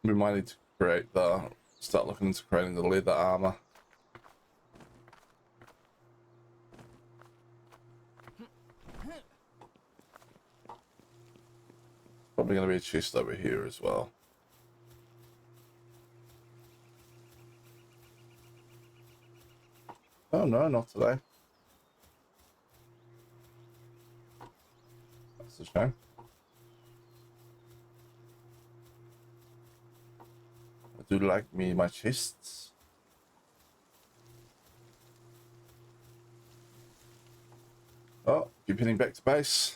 We might need to start looking into creating the leather armor. probably going to be a chest over here as well. Oh no, not today. That's a shame. I do like me my chests. Oh, keep heading back to base.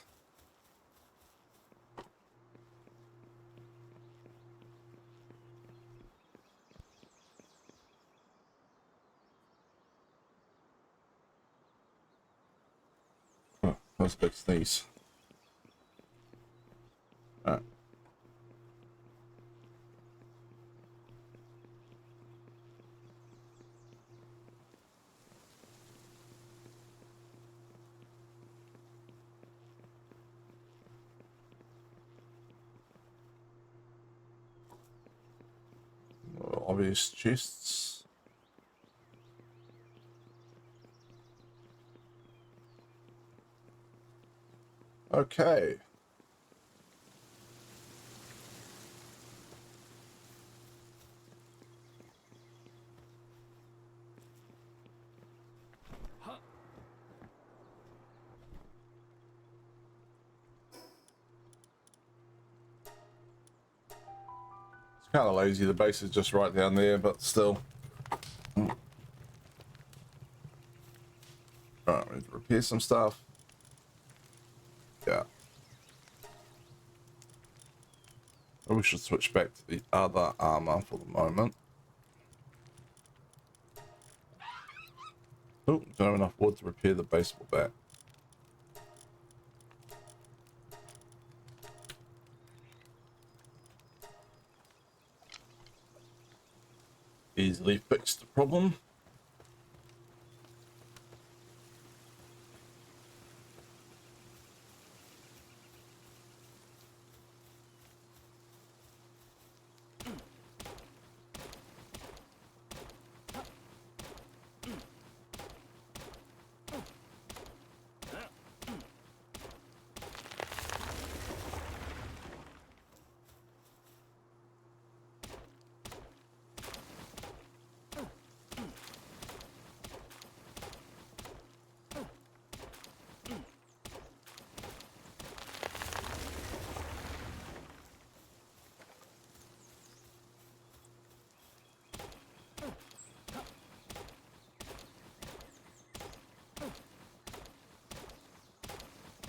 Oh, that was a big sneeze. Alright. Obvious chests. Okay. It's kind of lazy. The base is just right down there, but still. Alright, we need to repair some stuff. Yeah. Or we should switch back to the other armor for the moment. Oh, don't have enough wood to repair the baseball bat. Easily fixed the problem.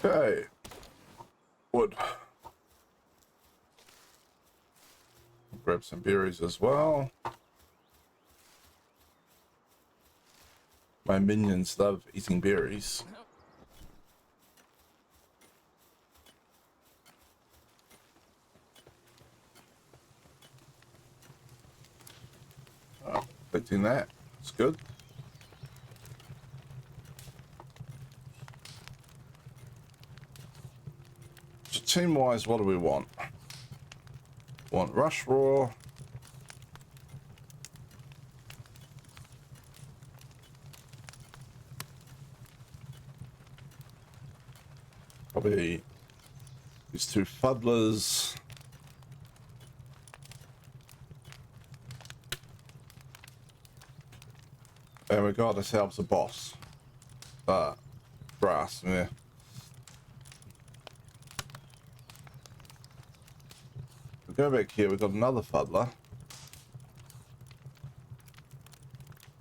Okay. Wood. Grab some berries as well. My minions love eating berries. Collecting that. It's good. So team-wise, what do we want? Want Rush Roar. Probably these two Fuddlers. And we got ourselves a boss. Grass, yeah. We go back here, we've got another Fuddler.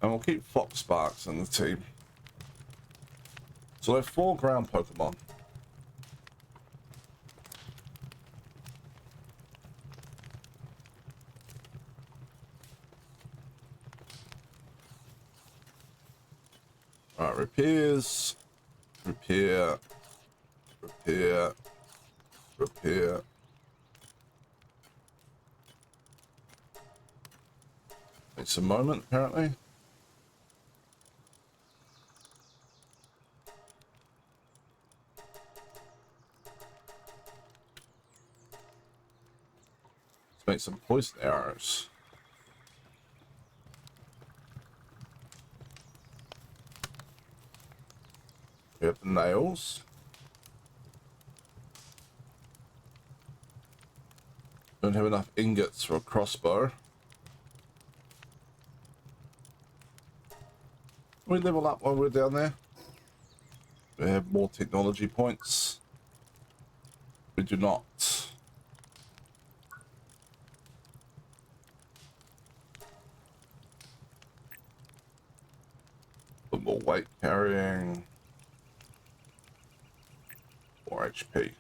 And we'll keep Fox Sparks in the team. So they're 4 ground Pokemon. Alright, repairs. Repair. Repair. Repair. It's a moment, apparently. Let's make some poison arrows. We have the nails. Don't have enough ingots for a crossbow. We level up while we're down there. We have more technology points. We do not. Put more weight carrying. More HP.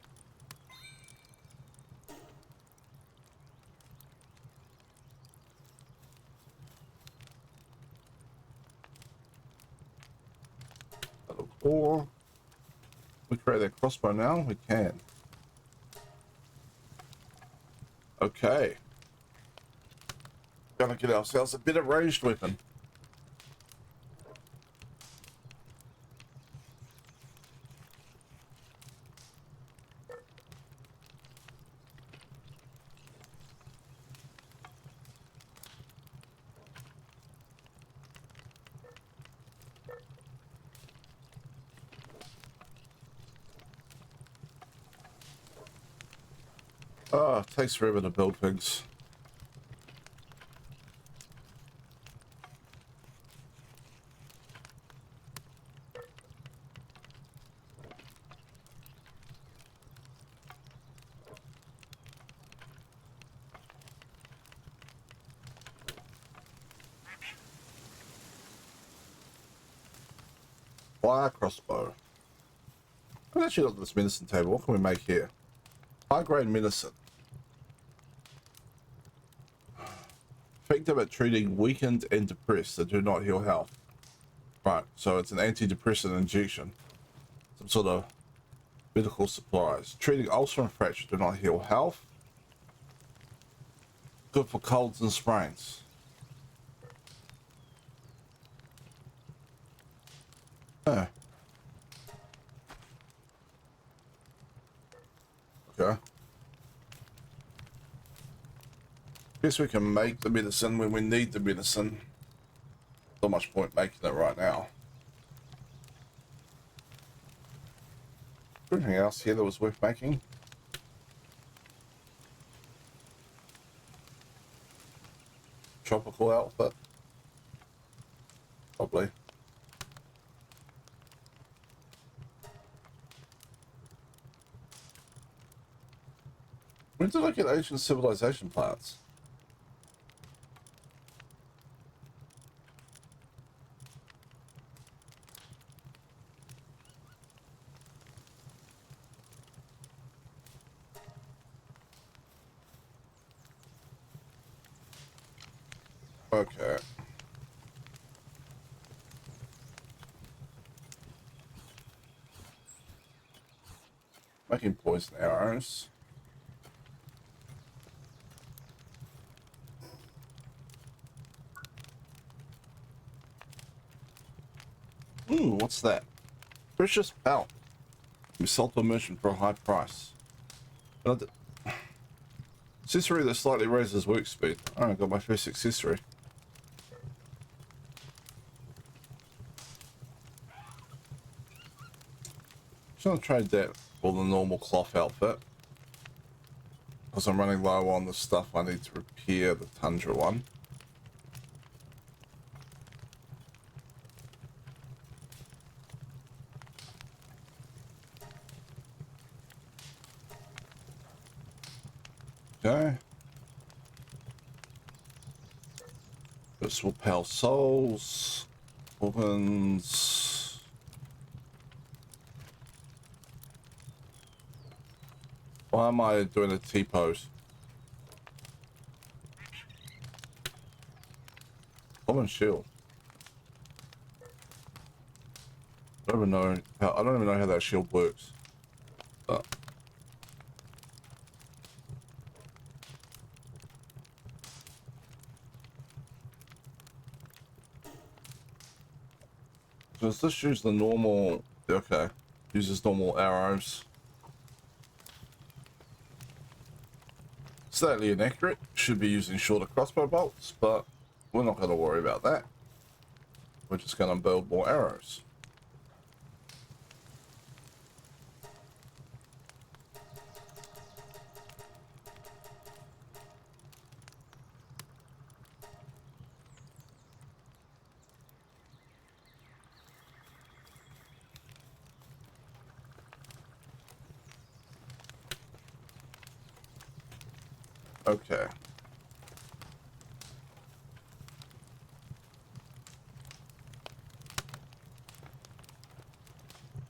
Or we create a crossbow now. We can. Okay. Gonna get ourselves a bit of ranged weapon. Oh, it takes forever to build things. Fire crossbow. I've actually got this medicine table. What can we make here? High grade medicine. Effective at treating weakened and depressed that do not heal health. Right, so it's an antidepressant injection. Some sort of medical supplies. Treating ulcer and fracture do not heal health. Good for colds and sprains. Oh. Okay. Guess we can make the medicine when we need the medicine. Not much point making it right now. Anything else here that was worth making? Tropical outfit? Probably. When did I get ancient civilization plants? Okay. Making poison arrows. Ooh, what's that? Precious belt. We sold to a merchant for a high price. Accessory that slightly raises work speed. Oh, I got my first accessory. Just gonna trade that for the normal cloth outfit. Because I'm running low on the stuff I need to repair the Tundra one. Okay. This will pal souls. Weapons. Why am I doing a T-pose? Common shield. I don't even know how that shield works. But does this use the normal? Okay, uses normal arrows. Slightly inaccurate. Should be using shorter crossbow bolts, but we're not going to worry about that. We're just going to build more arrows. Okay.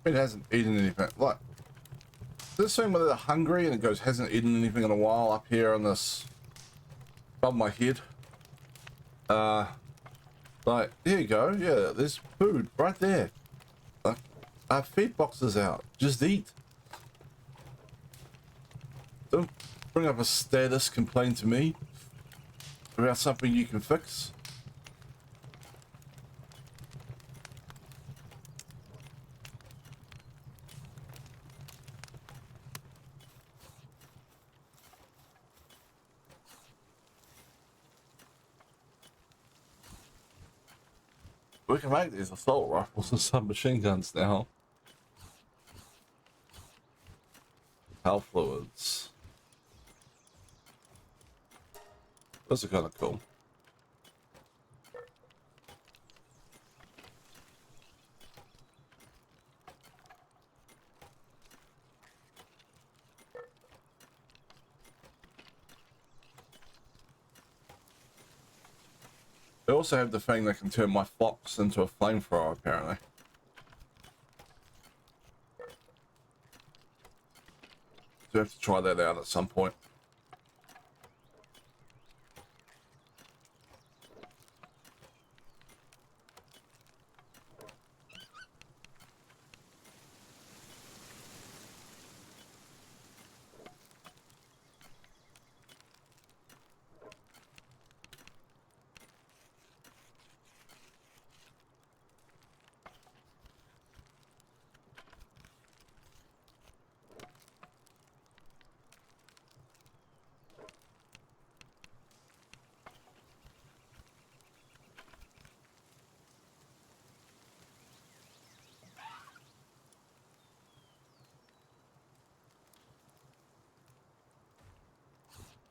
It hasn't eaten anything. Like, this thing where they're hungry and it goes, hasn't eaten anything in a while up here on this, above my head. Like, there you go. Yeah, there's food right there. Like, feed boxes out. Just eat. Don't bring up a status complaint to me about something you can fix. We can make these assault rifles and submachine guns now. Health fluids. Those are kind of cool. They also have the thing that can turn my fox into a flamethrower, apparently. So I have to try that out at some point.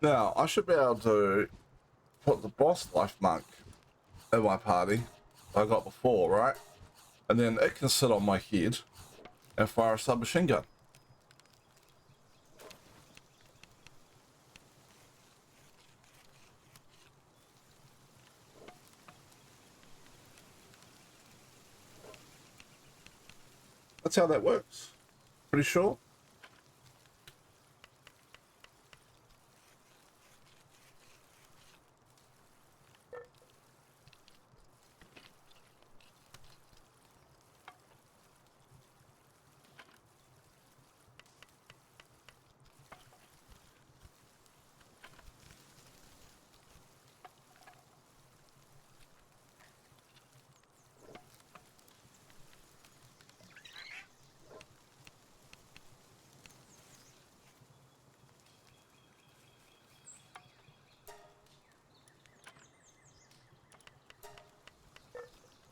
Now, I should be able to put the boss life monk in my party I got before, right? And then it can sit on my head and fire a submachine gun. That's how that works. Pretty sure.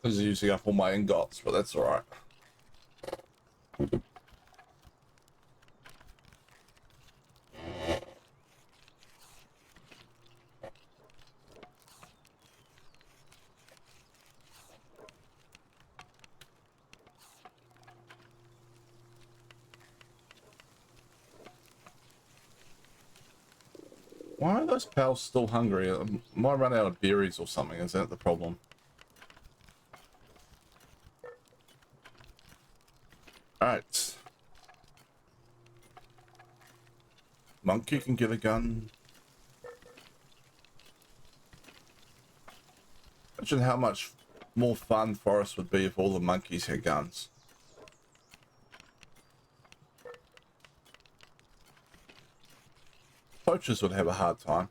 This is using up all my ingots, but that's alright. Why are those pals still hungry? Might run out of berries or something. Is that the problem? Alright. Monkey can get a gun. Imagine how much more fun Forest would be if all the monkeys had guns. Poachers would have a hard time.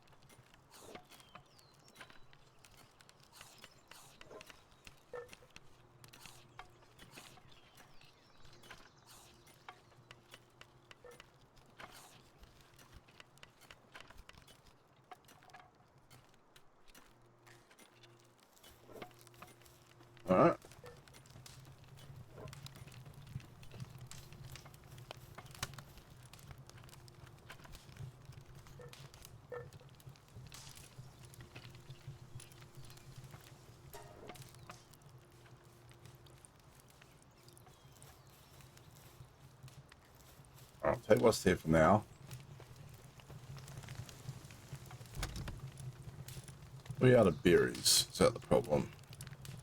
Alright. I'll take what's here for now. We out of berries. Is that the problem?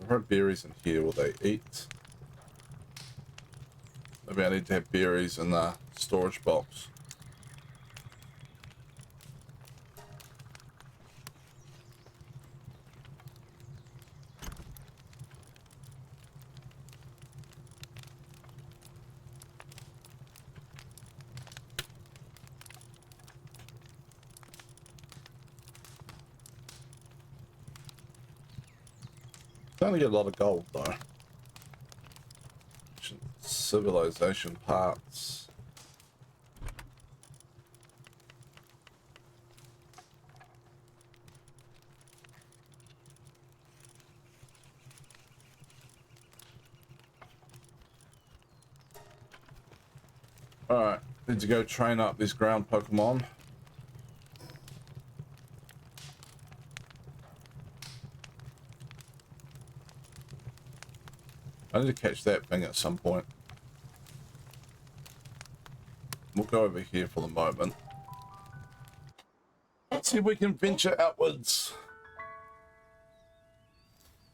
I've heard berries in here. Will they eat? Maybe I need to have berries in the storage box. Starting to get a lot of gold though. Civilization parts. Alright, need to go train up these ground Pokemon. I need to catch that thing at some point. We'll go over here for the moment. Let's see if we can venture outwards.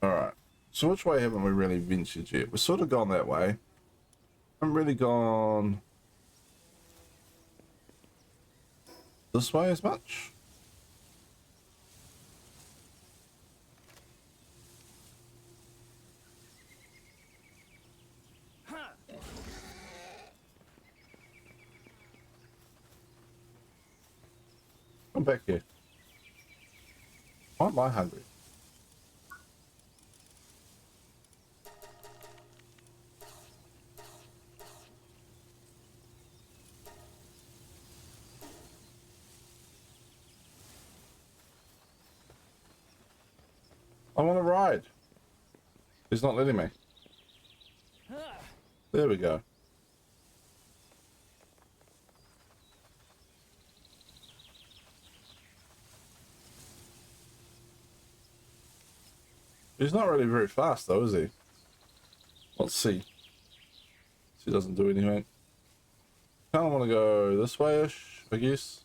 Alright, so which way haven't we really ventured yet? We've sort of gone that way. Haven't really gone this way as much. Come back here. Why am I hungry? I want to ride. He's not letting me. There we go. He's not really very fast though, is he? Let's see. He doesn't do anything. Kind of want to go this way-ish, I guess.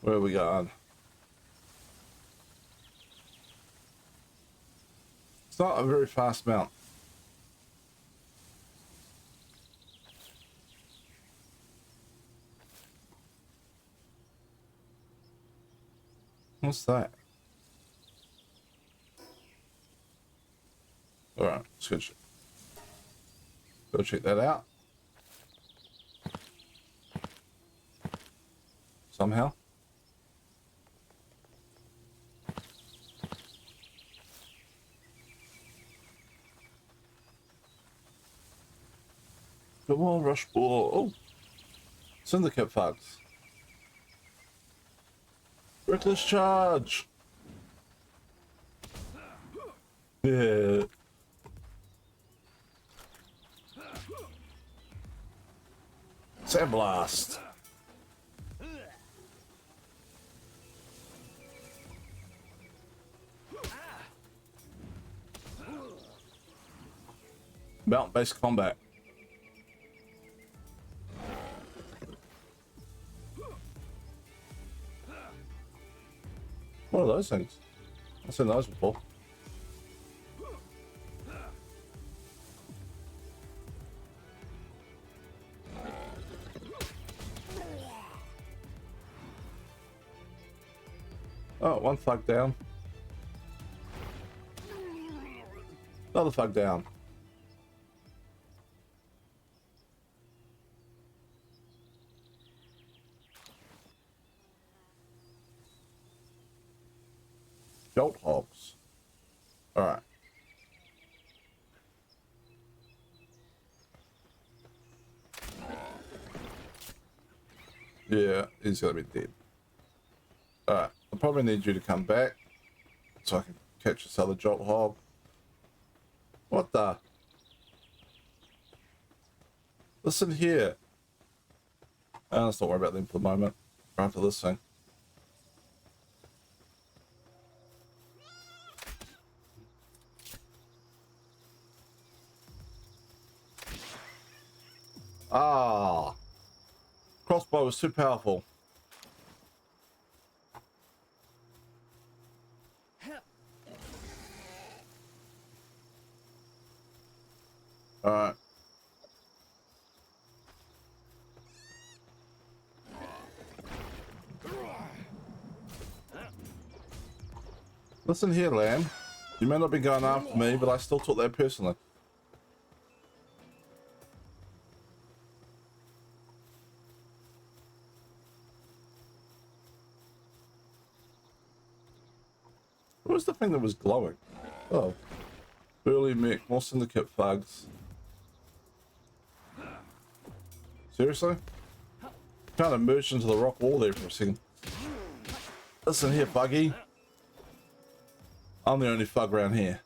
Where are we going? It's not a very fast mount. What's that? Alright, let's go check that out. Somehow. Come on, rush ball. Oh, syndicate thugs. Reckless charge. Yeah. Sandblast. Mount-based combat. What are those things? I've seen those before. Oh, one thug down. Another thug down. Jolt hogs. Alright. Yeah, he's gonna be dead. Alright, I probably need you to come back so I can catch this other jolt hog. What the? Listen here. Let's not worry about them for the moment. After this thing. Ah, crossbow was too powerful. All right. Listen here, lamb. You may not be going after me, but I still took that personally. What was the thing that was glowing? Oh. Burly mech, more syndicate thugs. Seriously? Kind of merged into the rock wall there for a second. Listen here, Buggy. I'm the only thug around here.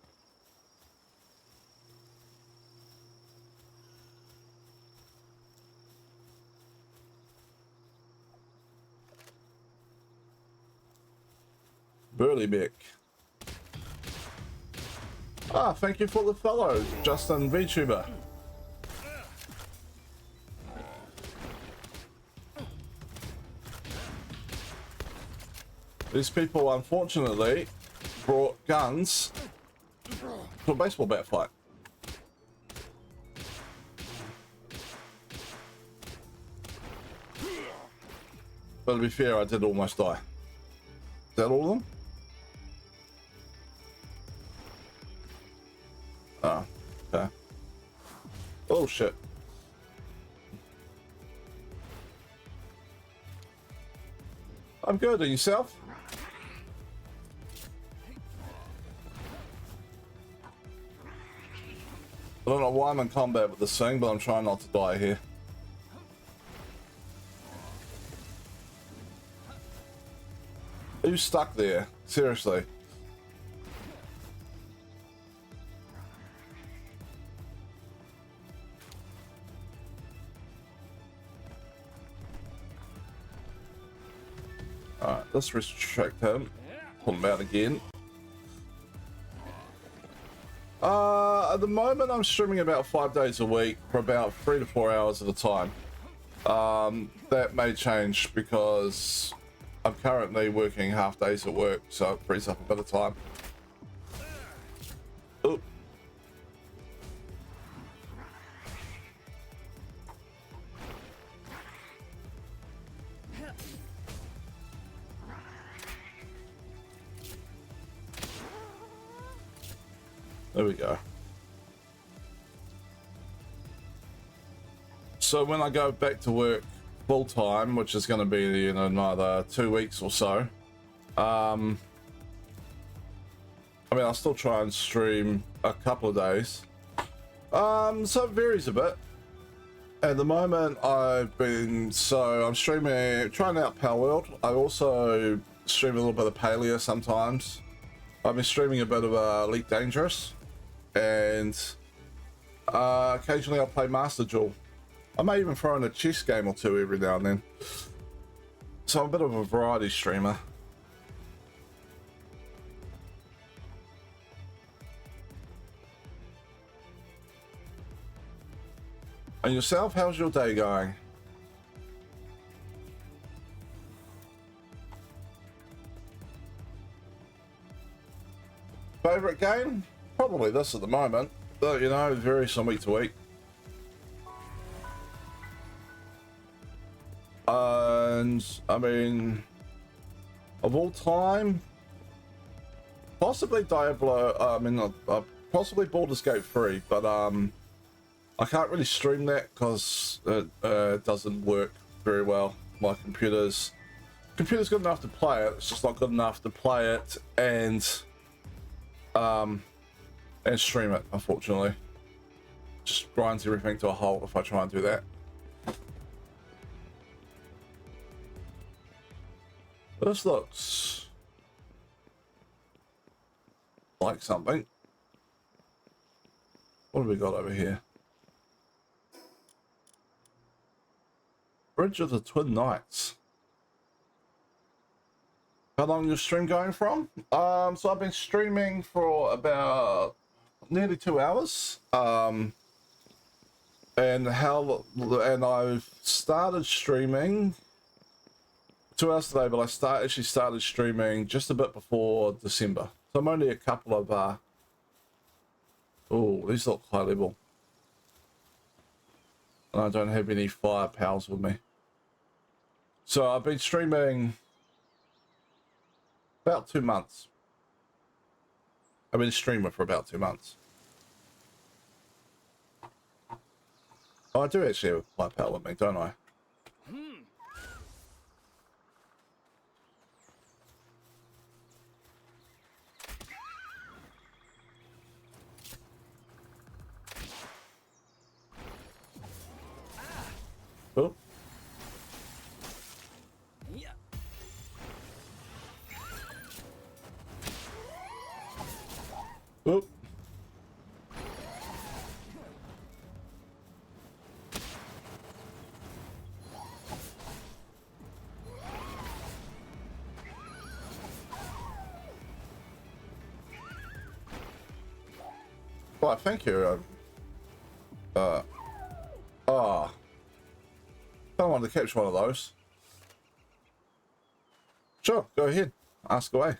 Burly mech. Ah, thank you for the follow, Justin VTuber. These people, unfortunately, brought guns to a baseball bat fight. But to be fair, I did almost die. Is that all of them? Oh, okay. Oh shit. I'm good, and yourself? I don't know why I'm in combat with this thing, but I'm trying not to die here. Who's stuck there? Seriously. Alright, let's restrict him. Pull him out again. At the moment, I'm streaming about 5 days a week for about 3 to 4 hours at a time. That may change because I'm currently working half days at work, so it frees up a bit of time. Oop. There we go. So when I go back to work full time, which is going to be in another 2 weeks or so, I mean, I'll still try and stream a couple of days. So it varies a bit. At the moment, I'm streaming, trying out Palworld. I also stream a little bit of Palia sometimes. I've been streaming a bit of Elite Dangerous, and occasionally I'll play Master Duel. I may even throw in a chess game or two every now and then. So I'm a bit of a variety streamer. And yourself, how's your day going? Favorite game? Probably this at the moment, but you know, it varies from week to week. And I mean, of all time, possibly Diablo. Possibly Baldur's Gate 3, but I can't really stream that because it doesn't work very well. My computer's good enough to play it. It's just not good enough to play it and stream it. Unfortunately, just grinds everything to a halt if I try and do that. This looks like something. What have we got over here? Bridge of the Twin Knights. How long is your stream going from? So I've been streaming for about nearly 2 hours. And and I've started streaming 2 hours today, but I actually started streaming just a bit before December. So I'm only a couple of oh, these look high level. And I don't have any fire powers with me. So I've been streaming about 2 months. I've been a streamer for about 2 months. Oh, I do actually have a fire power with me, don't I? Oh. Oh. Well, thank you. Oh. I wanted to catch one of those. Sure, go ahead. Ask away.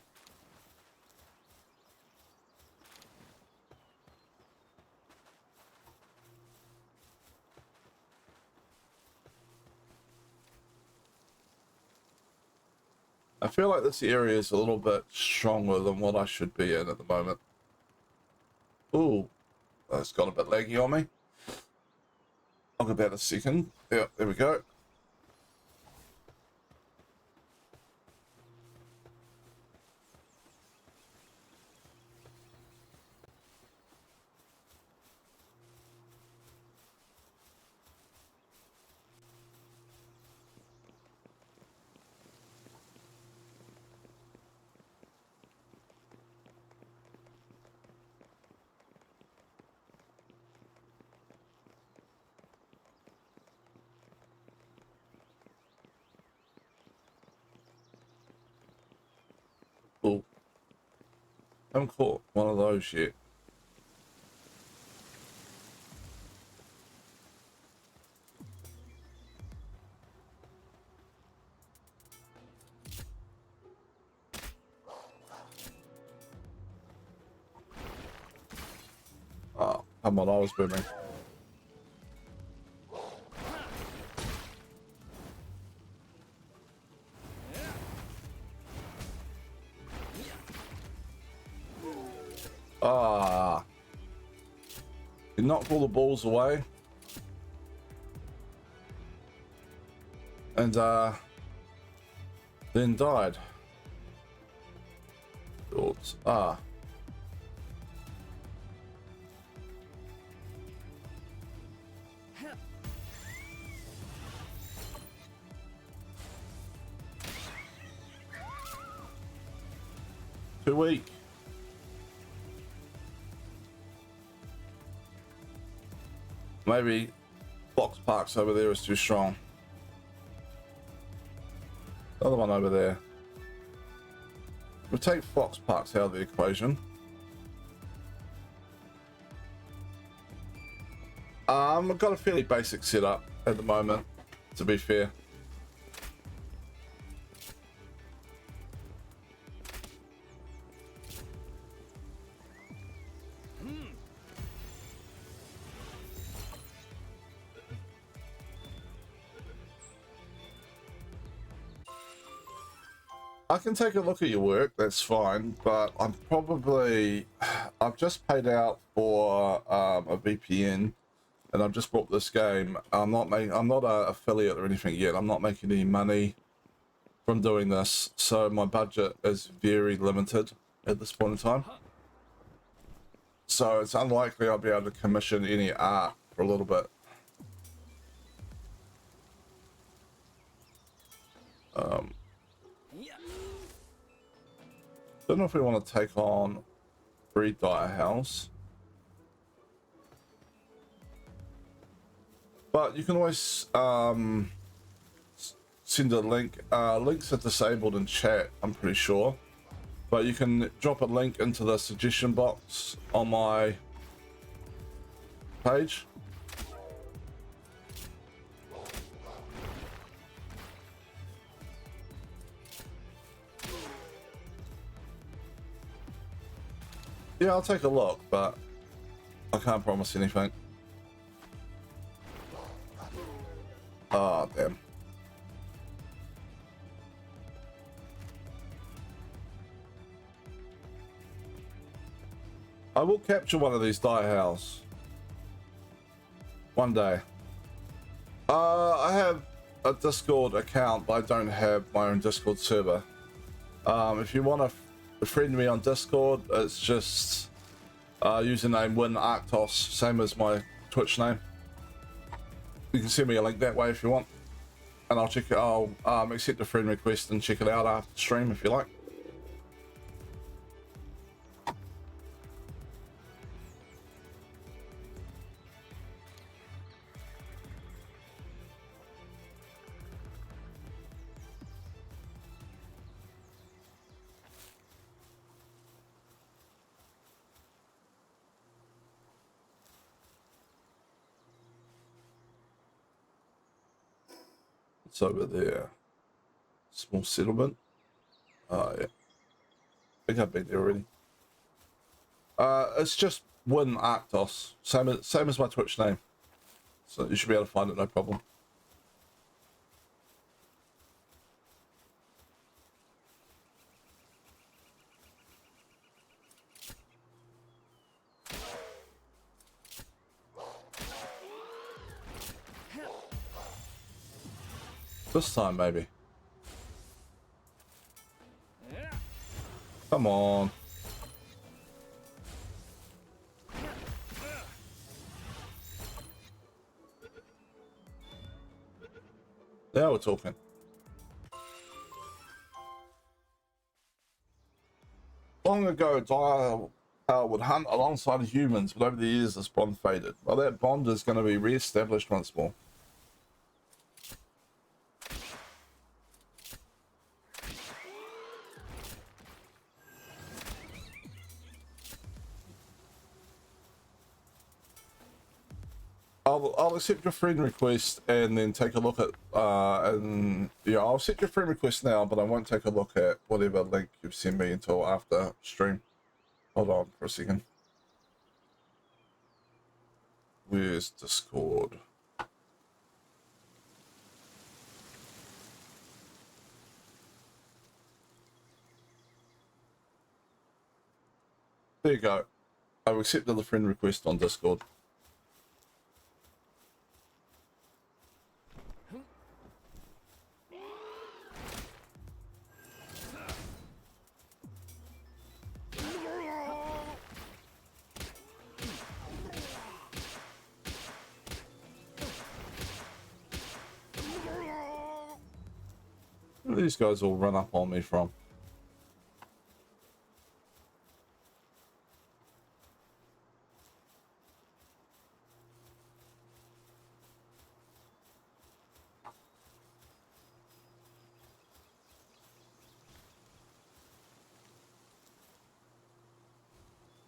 I feel like this area is a little bit stronger than what I should be in at the moment. Ooh, that's got a bit laggy on me. I'll give that a second. Yeah, there we go. Cool. Haven't caught one of those yet. Oh, come on, I was booming. Ah. He knocked all the balls away. And then died. Thoughts. Ah. Too weak. Maybe Fox Parks over there is too strong. Another one over there. We'll take Fox Parks out of the equation. I've got a fairly basic setup at the moment, to be fair. I can take a look at your work, that's fine, but I've just paid out for a VPN, and I've just bought this game. I'm not an affiliate or anything yet. I'm not making any money from doing this, so my budget is very limited at this point in time. So it's unlikely I'll be able to commission any art for a little bit. Don't know if we want to take on Breed Dyer House. But you can always send a link. Links are disabled in chat, I'm pretty sure. But you can drop a link into the suggestion box on my page. Yeah, I'll take a look, but I can't promise anything. Oh, damn. I will capture one of these die howls. One day. I have a Discord account, but I don't have my own Discord server. If you want to friend me on Discord, it's just username WinArctos, same as my Twitch name. You can send me a link that way if you want, and I'll check it. I'll accept a friend request and check it out after the stream if you like. It's over there. Small settlement. Oh, yeah. I think I've been there already. It's just WinArctos. Same as my Twitch name. So you should be able to find it, no problem. This time, maybe. Come on. Now we're talking. Long ago, Dire would hunt alongside humans, but over the years this bond faded. Well, that bond is going to be re-established once more. I'll accept your friend request and then take a look at and yeah, I'll accept your friend request now, but I won't take a look at whatever link you've sent me until after stream. Hold on for a second. Where's Discord? There you go. I've accepted the friend request on Discord. Where do these guys all run up on me from?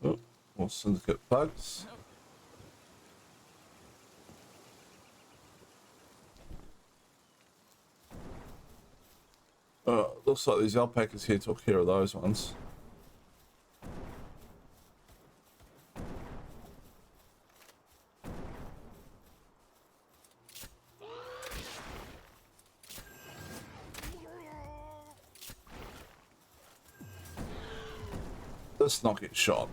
Oh, more syndicate bugs. Looks like these alpacas here took care of those ones. Let's not get shot.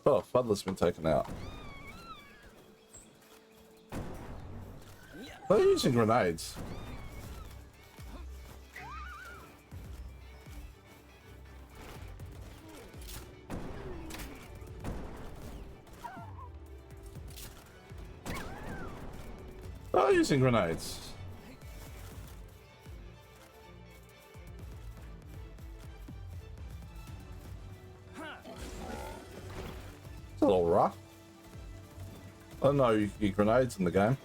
Oh, Fuddler's been taken out. They're using grenades. They're using grenades. It's a little rough. I don't know, you can get grenades in the game.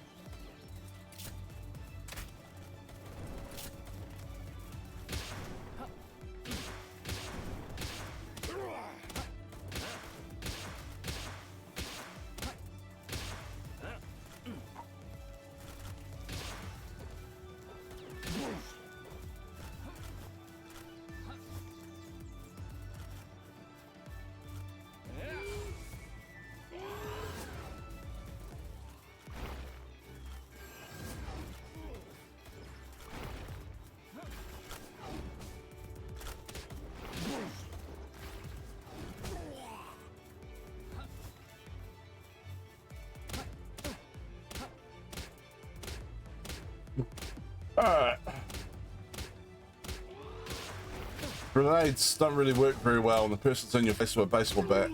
Alright. Grenades don't really work very well when the person's in your face with a baseball bat.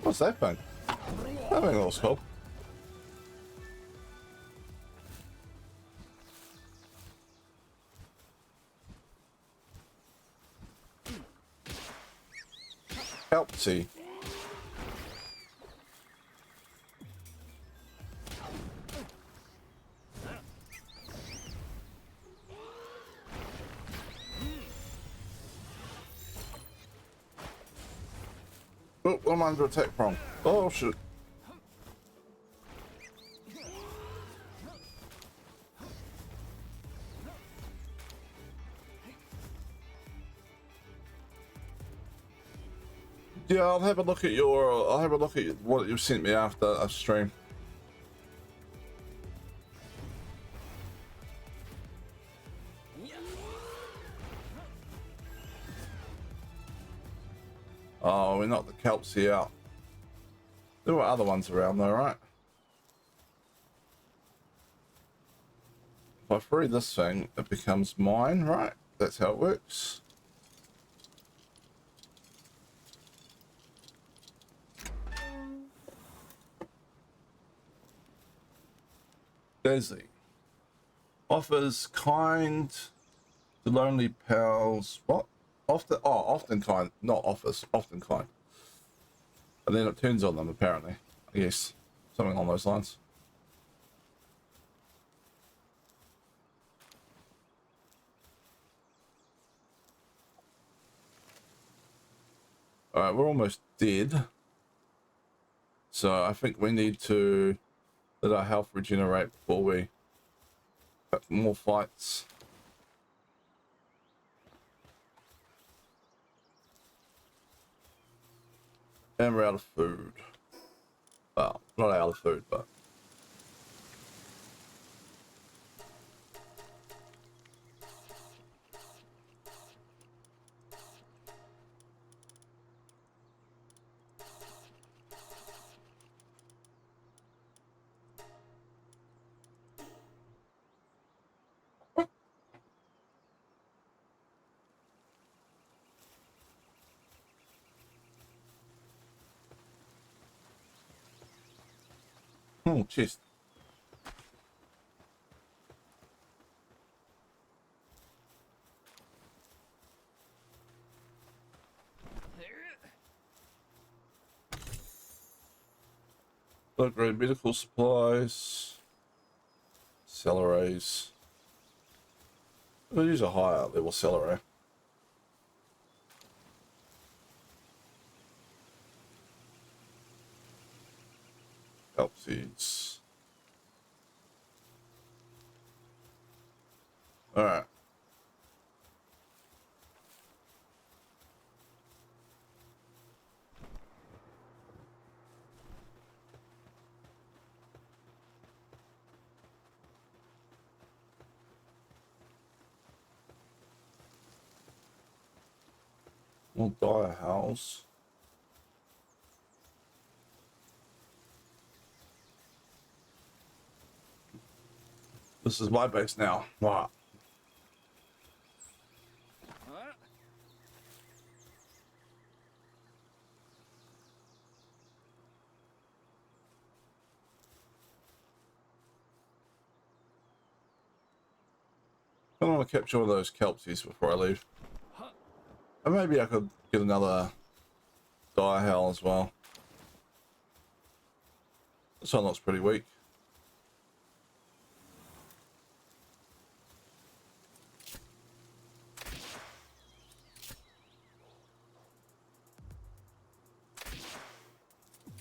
What's that thing? That thing looks cool. Kelpsy. Oh, I'm under attack from. Oh shit. Yeah, I'll have a look at what you sent me after a stream. Oh, we knocked the Kelpsy out. There were other ones around though, right? If I free this thing, it becomes mine, right? That's how it works. Desi offers kind to lonely pals. What? Often? Oh, often kind, not offers. Often kind. And then it turns on them apparently. I guess something along those lines. All right, we're almost dead. So I think we need to let our health regenerate before we have more fights. And we're out of food. Well, not out of food, but... Oh, jeez. Low grade medical supplies. Celeries. We'll use a higher level celery. Kelp seeds. Alright. We'll buy a house. This is my base now. Wow. I don't want to capture one of those kelpsies before I leave. And maybe I could get another dire hell as well. This one looks pretty weak.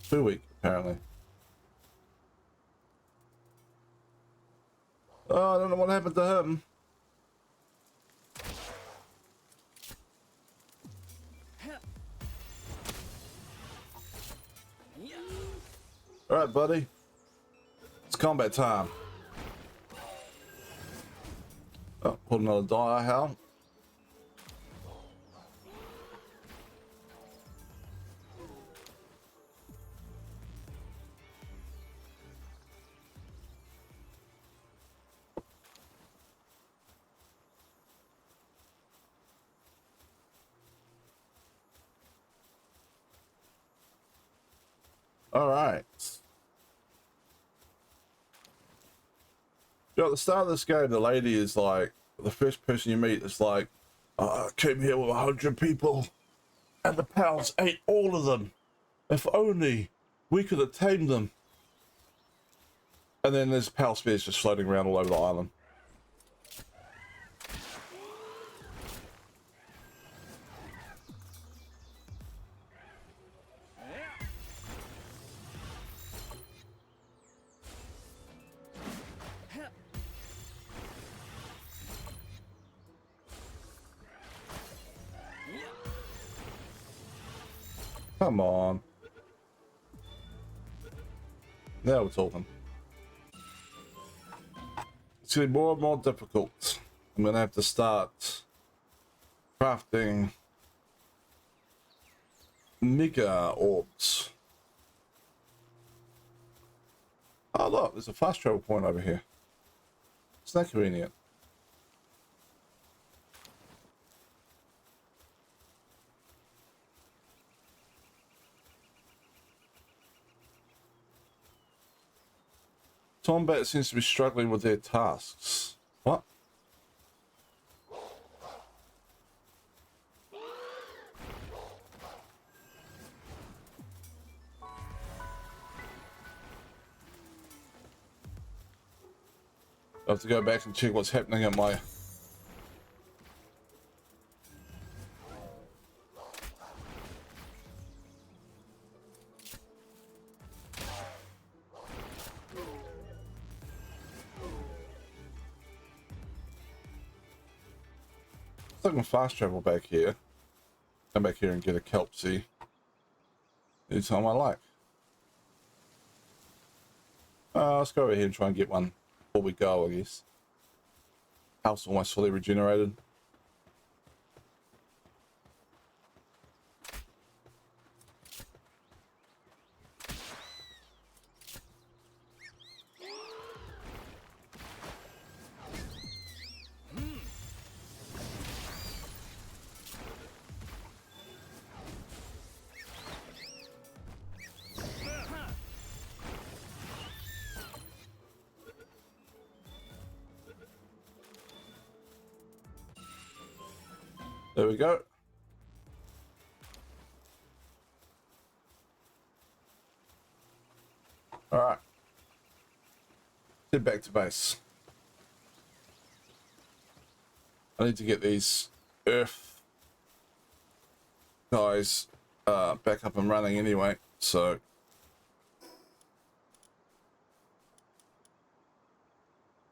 Too weak, apparently. Oh, I don't know what happened to him. All right, buddy. It's combat time. Oh. Put another die, Hal. All right. You know, at the start of this game, the lady is like, the first person you meet is like, I came here with 100 people, and the pals ate all of them. If only we could have tamed them. And then there's pal spears just floating around all over the island. Come on. Now we're talking. It's getting more and more difficult. I'm gonna have to start crafting mega orbs. Oh look, there's a fast travel point over here. It's not convenient. Tombat seems to be struggling with their tasks. What? I have to go back and check what's happening at my... I can fast travel back here. Come back here and get a kelp sea anytime I like. Let's go over here and try and get one before we go, I guess. House almost fully regenerated. There we go. All right. Head back to base. I need to get these earth guys back up and running anyway, so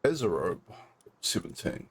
Ezerobe 17.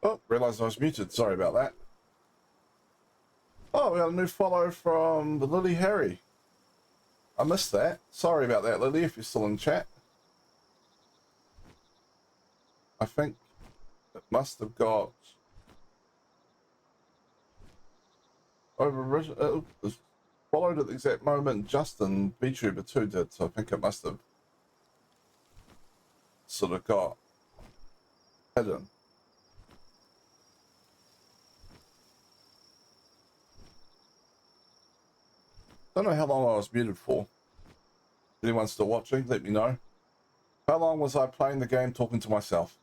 Oh, realised I was muted. Sorry about that. Oh, we got a new follow from Lily Harry. I missed that. Sorry about that, Lily, if you're still in chat. I think it must have got over. It was followed at the exact moment Justin VTuber 2 did, so I think it must have sort of got hidden. Don't know how long I was muted for. Anyone still watching? Let me know. How long was I playing the game talking to myself?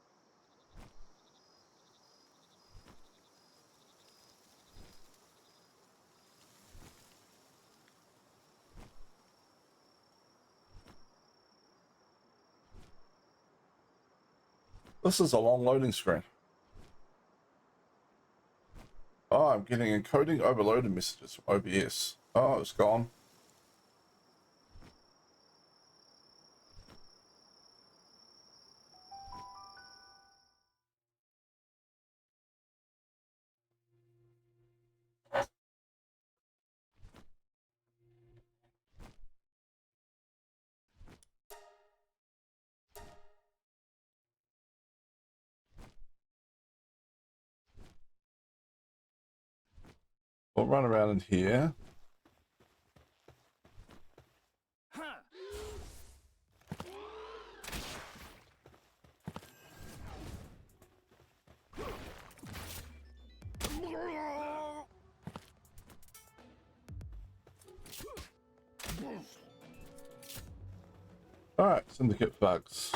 This is a long loading screen. Oh, I'm getting encoding overloaded messages from OBS. Oh, it's gone. We'll run around in here. Alright, Syndicate Bugs.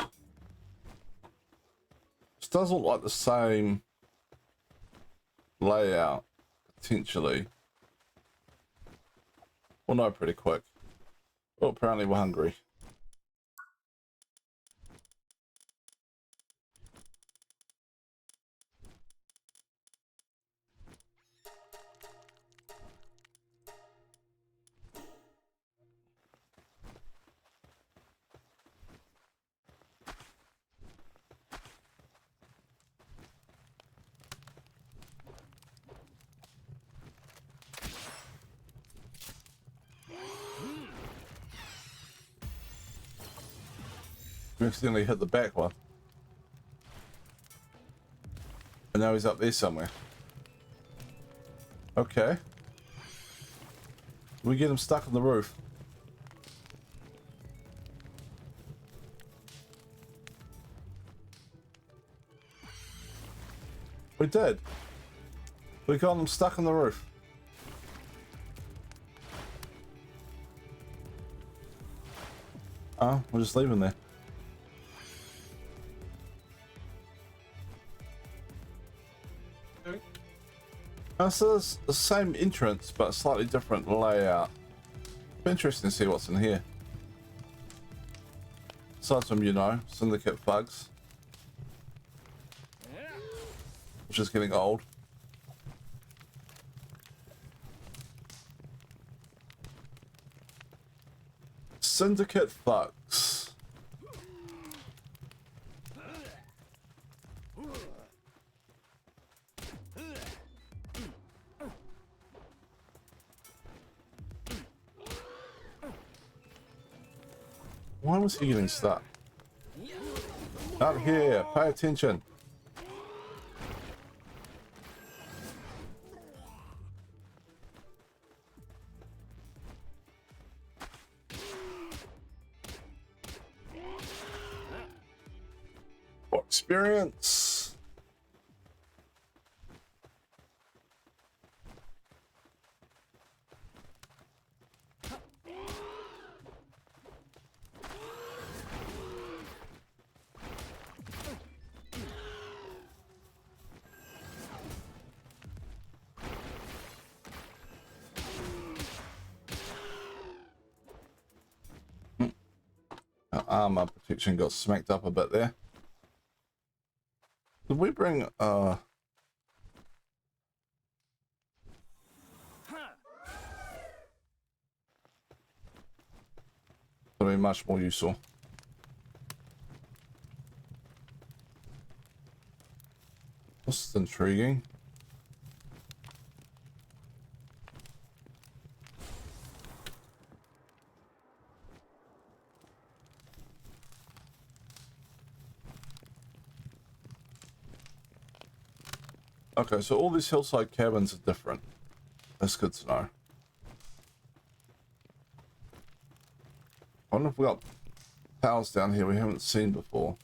This does look like the same layout, potentially. We'll know pretty quick. Oh, apparently we're hungry. We accidentally hit the back one. And now he's up there somewhere. Okay. We get him stuck on the roof. We did. We got him stuck on the roof. Oh, we'll just leave him there. So it's the same entrance, but slightly different layout. Be interesting to see what's in here. Aside from, you know, Syndicate Bugs. Which is getting old. Syndicate Bugs. Why was he getting stuck? Out here, pay attention. For experience. Armor protection got smacked up a bit there. Did we bring that'll be much more useful. This is intriguing. Okay, so all these hillside cabins are different. That's good to know. I wonder if we got towers down here we haven't seen before.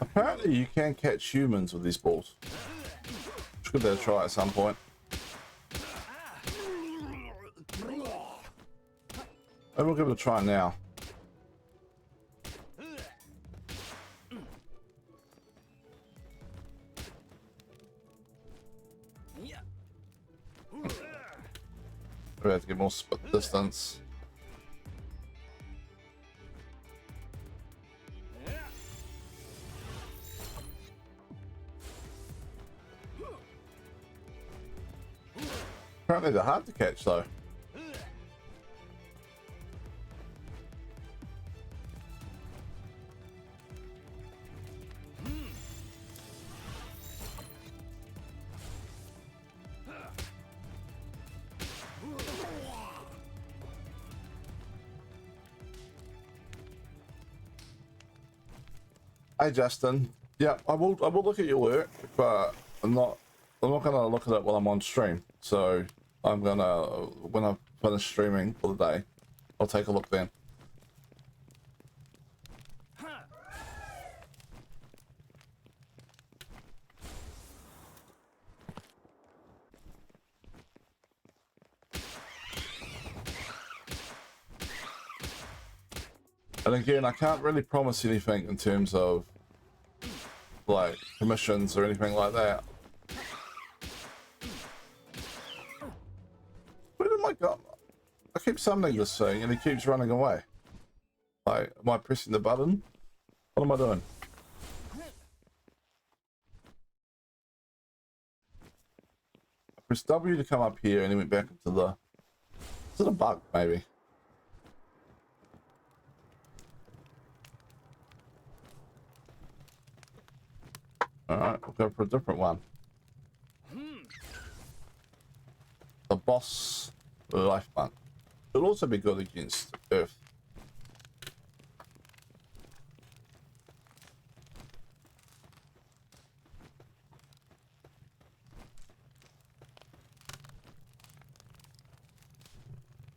Apparently you can catch humans with these balls. Should give that a try at some point. Maybe we'll give it a try now. We have to get more split distance. Apparently they're hard to catch though. Hey Justin, yeah, I will look at your work, but I'm not gonna look at it while I'm on stream. So I'm gonna, when I finish streaming for the day, I'll take a look then. And again, I can't really promise anything in terms of like commissions or anything like that. Where did my god? I keep summoning this thing and he keeps running away. Like, am I pressing the button? What am I doing? I pressed W to come up here and he went back into the... Is it a bug, maybe? Alright, we'll go for a different one. The boss life bug. It'll also be good against Earth.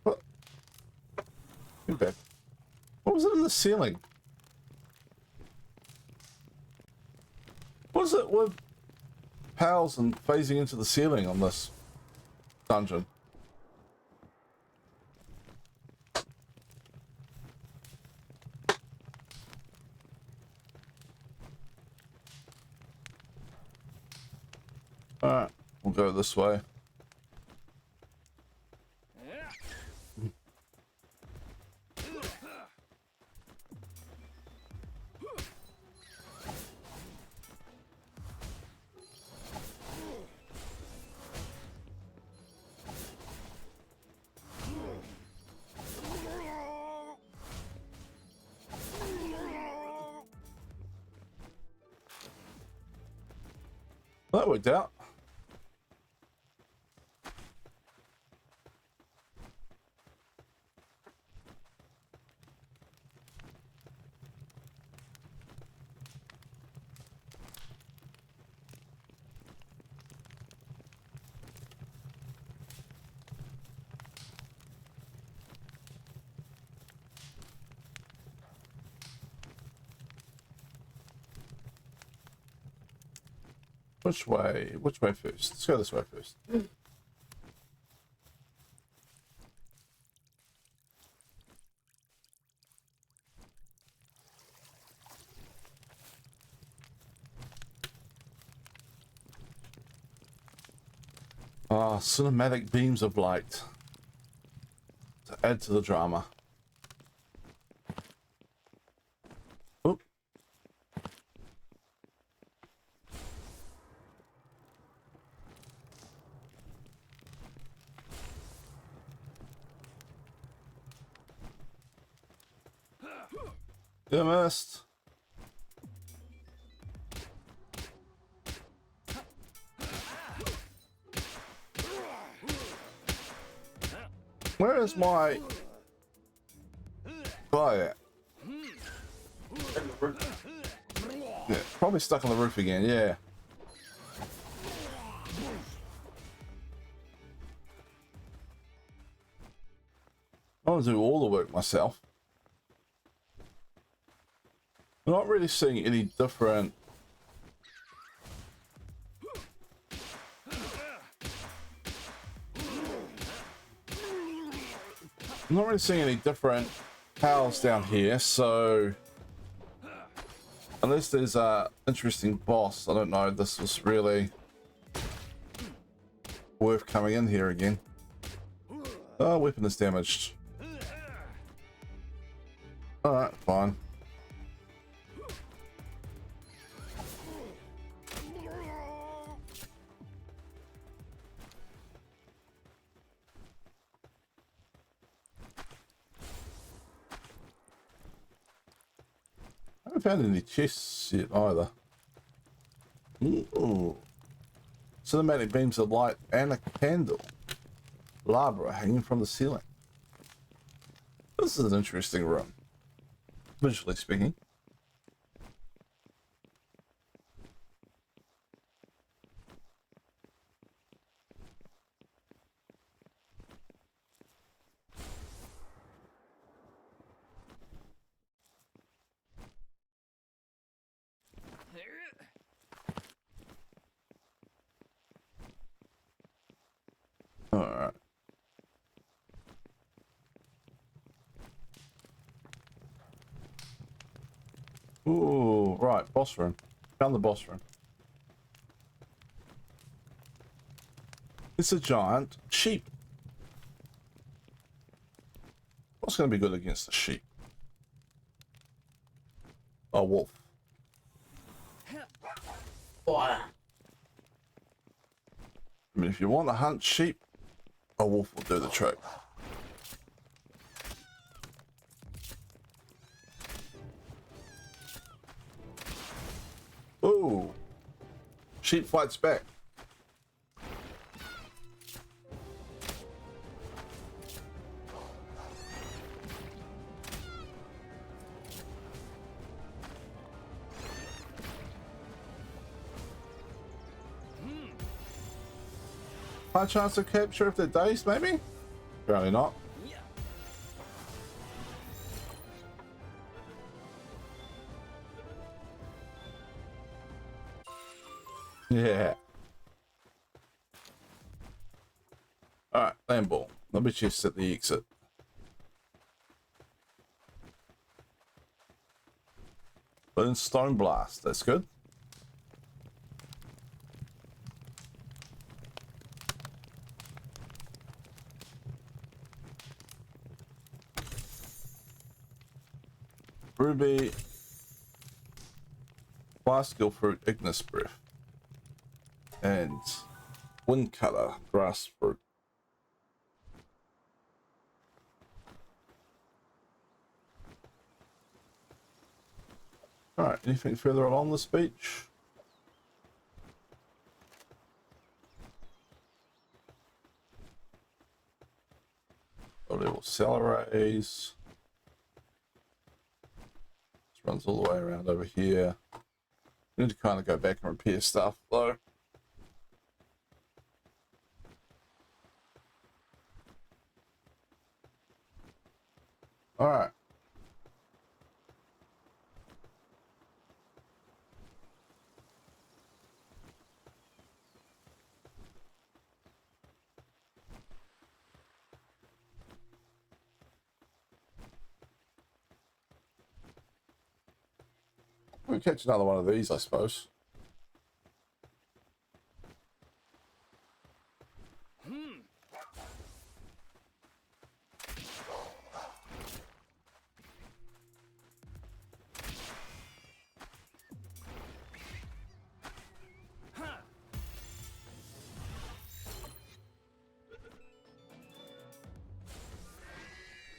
What? Get back. What was it in the ceiling? What is it with pals and phasing into the ceiling on this dungeon? Alright, we'll go this way. That worked out. Which way? Which way first? Let's go this way first. Ah, cinematic beams of light to add to the drama. Oop. You missed. Where is my guy at? Yeah, probably stuck on the roof again, yeah. I want to do all the work myself. I'm not really seeing any different. I'm not really seeing any different pals down here, so unless there's a interesting boss, I don't know, this was really worth coming in here again. Oh, weapon is damaged. Alright, fine. I haven't found any chests yet either. Ooh. Cinematic beams of light and a candle. Lava hanging from the ceiling. This is an interesting room, visually speaking. Alright. Ooh, right, boss room. Found the boss room. It's a giant sheep. What's going to be good against a sheep? A wolf. I mean, if you want to hunt sheep, a wolf will do the trick. Ooh. Sheep fights back. High chance of capture if they're dazed, maybe? Apparently not. Yeah. Alright, land ball. Let me just at the exit. Burn stone blast. That's good. Ruby. Fire skill fruit, Ignis breath. And wind cutter, grass fruit. Alright, anything further along this beach? A little celeries. This runs all the way around over here. Need to kind of go back and repair stuff though. Alright. We'll catch another one of these, I suppose.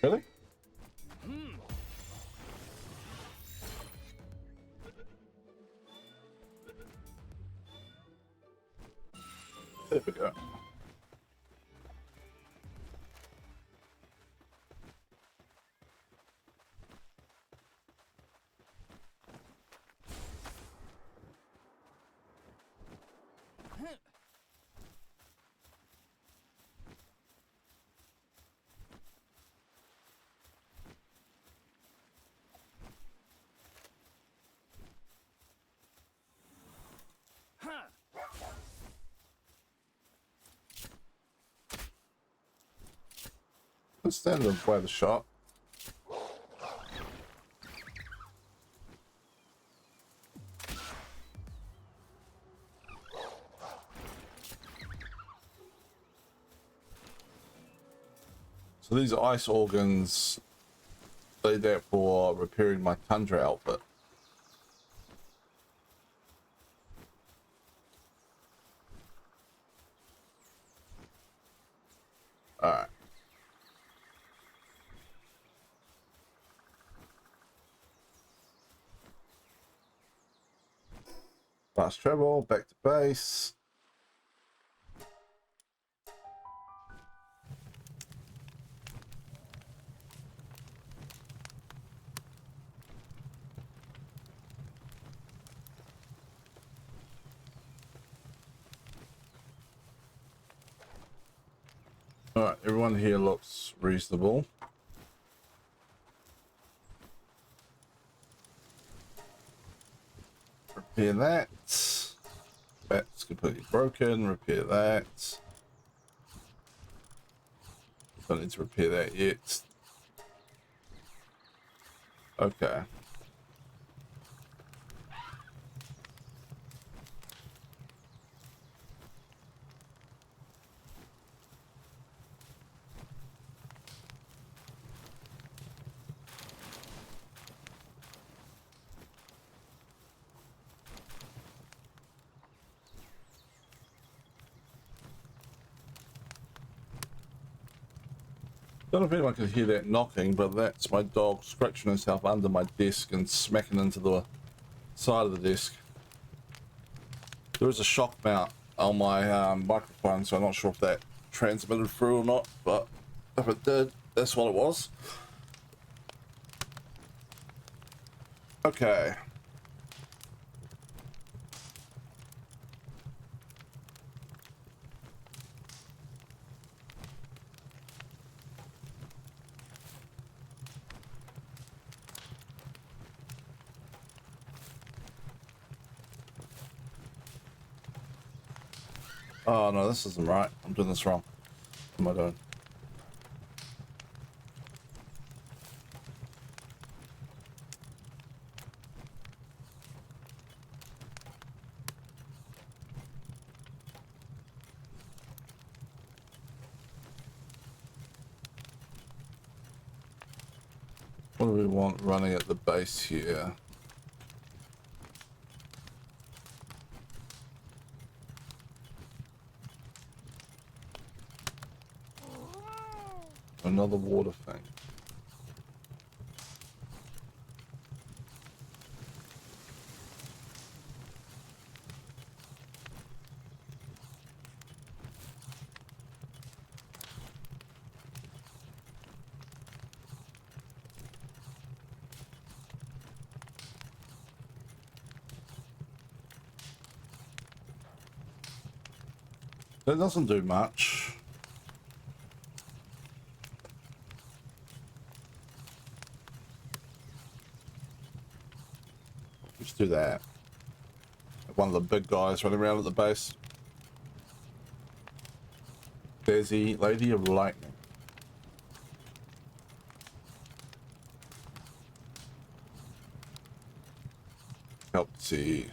Really? There we go. Let's stand by the shop. So these are ice organs. They're there for repairing my tundra outfit. Alright. Fast travel, back to base. Alright, everyone here looks reasonable. Repair that. That's completely broken. Repair that. Don't need to repair that yet. Okay. Don't know if anyone could hear that knocking, but that's my dog scratching himself under my desk and smacking into the side of the desk. There is a shock mount on my microphone, so I'm not sure if that transmitted through or not, but if it did, that's what it was. Okay. Oh no, this isn't right. I'm doing this wrong. What am I doing? What do we want running at the base here? Another water thing. That doesn't do much. Let's do that. One of the big guys running around at the base. Desi, Lady of Lightning. Help see.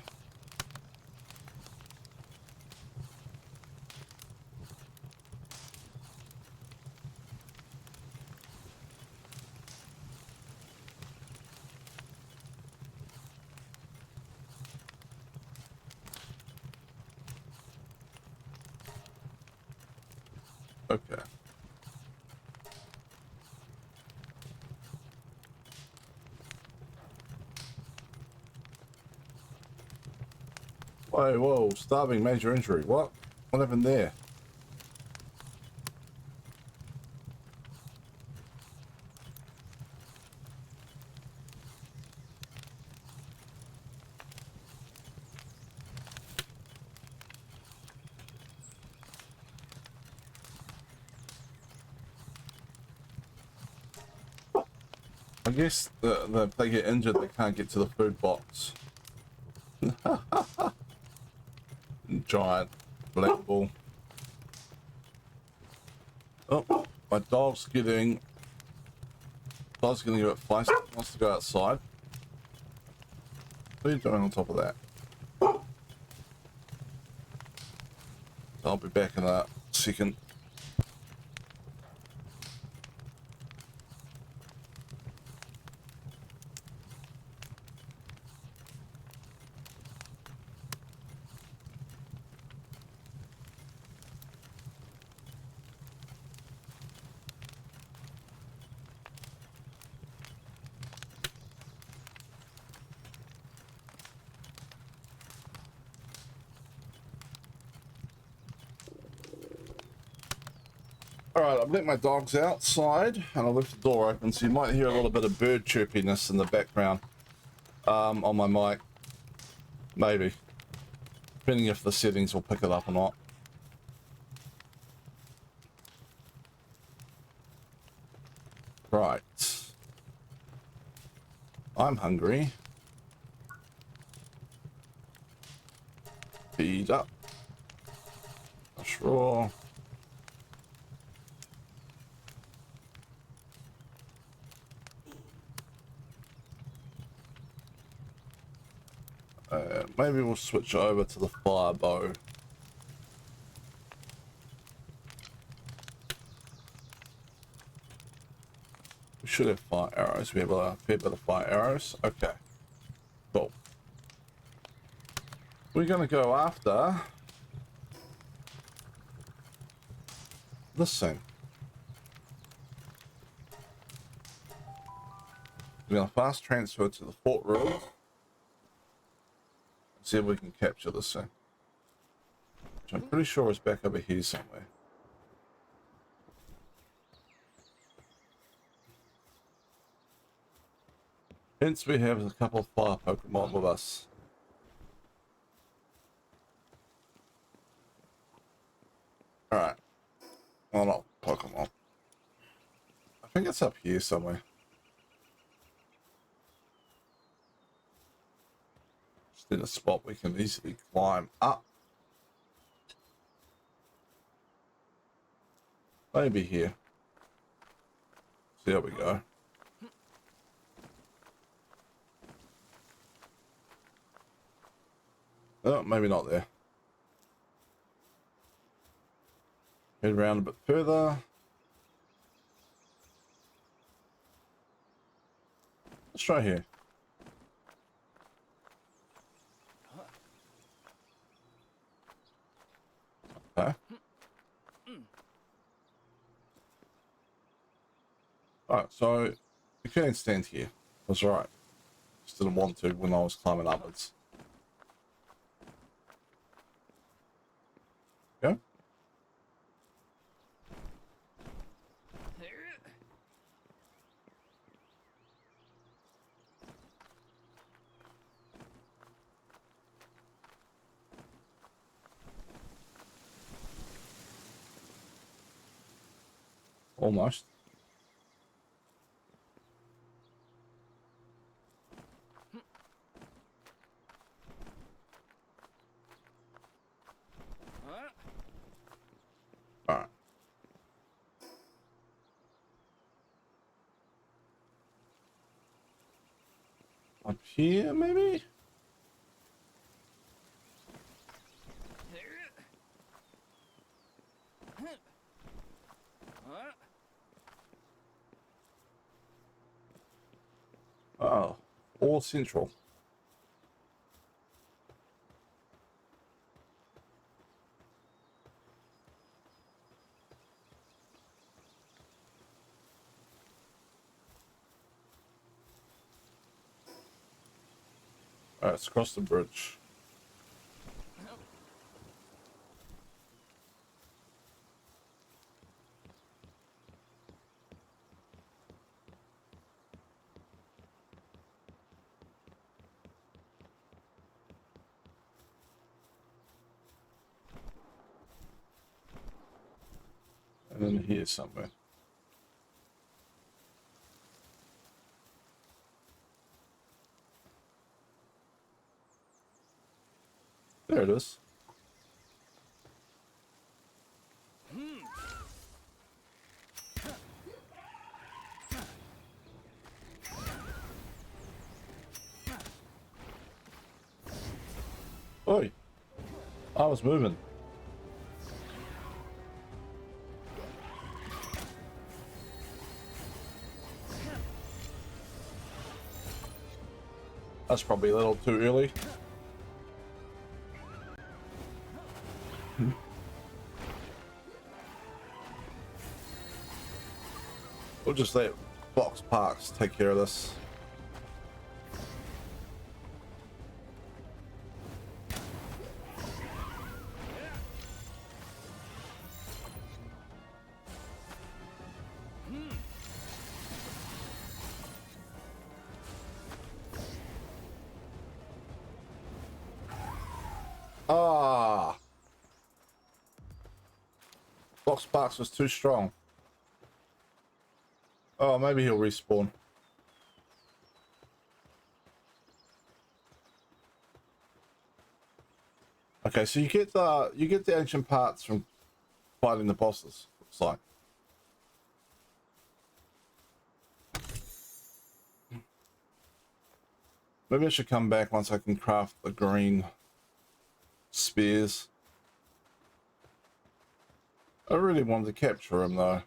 Okay. Whoa, whoa, starving, major injury. What? What happened there? I guess if they get injured, they can't get to the food box. Giant black ball. Oh, my dog's getting a bit feisty. Wants to go outside. What are you doing on top of that? I'll be back in a second. Alright, I've let my dogs outside and I left the door open, so you might hear a little bit of bird chirpiness in the background on my mic. Maybe. Depending if the settings will pick it up or not. Right. I'm hungry. Feed up. Sure. Maybe we'll switch over to the fire bow. We should have fire arrows. We have a fair bit of fire arrows. Okay. Cool. We're going to go after this thing. We're going to fast transfer to the fort room and see if we can capture this thing. Which I'm pretty sure is back over here somewhere. Hence we have a couple of fire Pokemon with us. Alright. Well, not Pokemon. I think it's up here somewhere. Just in a spot we can easily climb up. Maybe here. So there we go. Oh, maybe not there. Head around a bit further. Let's try here. Okay. Alright, so you can't stand here. That's right. Just didn't want to when I was climbing upwards. Yeah. Almost. Alright. Up here, maybe? Oh, all central. Alright, let's cross the bridge. And then here somewhere. There it is. Oi! I was moving. That's probably a little too early. We'll just let Box Parks take care of this. Ah! Box Parks was too strong. Oh, maybe he'll respawn. Okay, so you get the ancient parts from fighting the bosses, looks like. Maybe I should come back once I can craft the green spears. I really wanted to capture him though.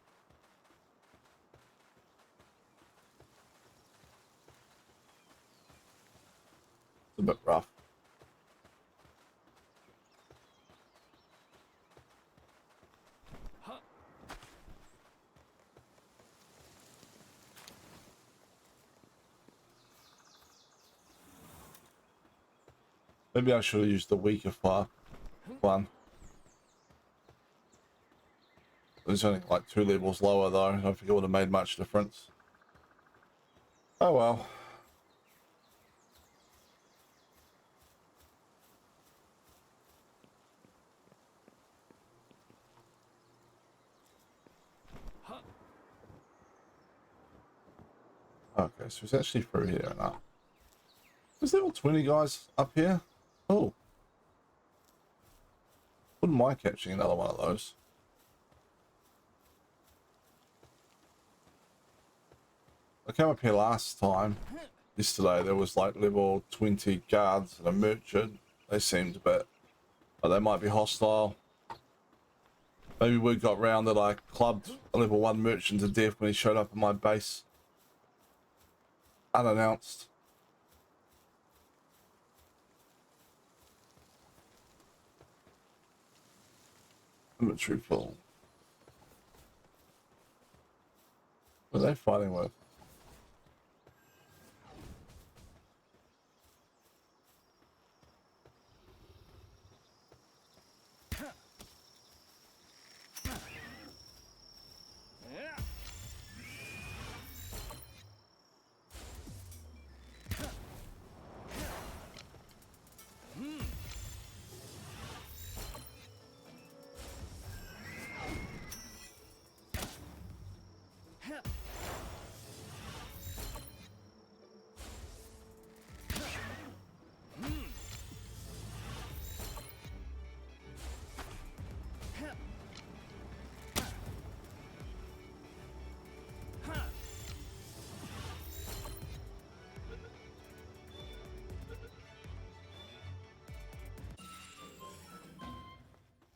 It's a bit rough. Maybe I should have used the weaker fire one. It's only like 2 levels lower though. I don't think it would have made much difference. Oh well. Okay, so it's actually through here now. Is there all 20 guys up here? Oh. Wouldn't mind catching another one of those. I came up here last time. Yesterday there was like level 20 guards and a merchant. They seemed a bit, but they might be hostile. Maybe we got round that I clubbed a level 1 merchant to death when he showed up at my base. Unannounced. Inventory full. What are they fighting with?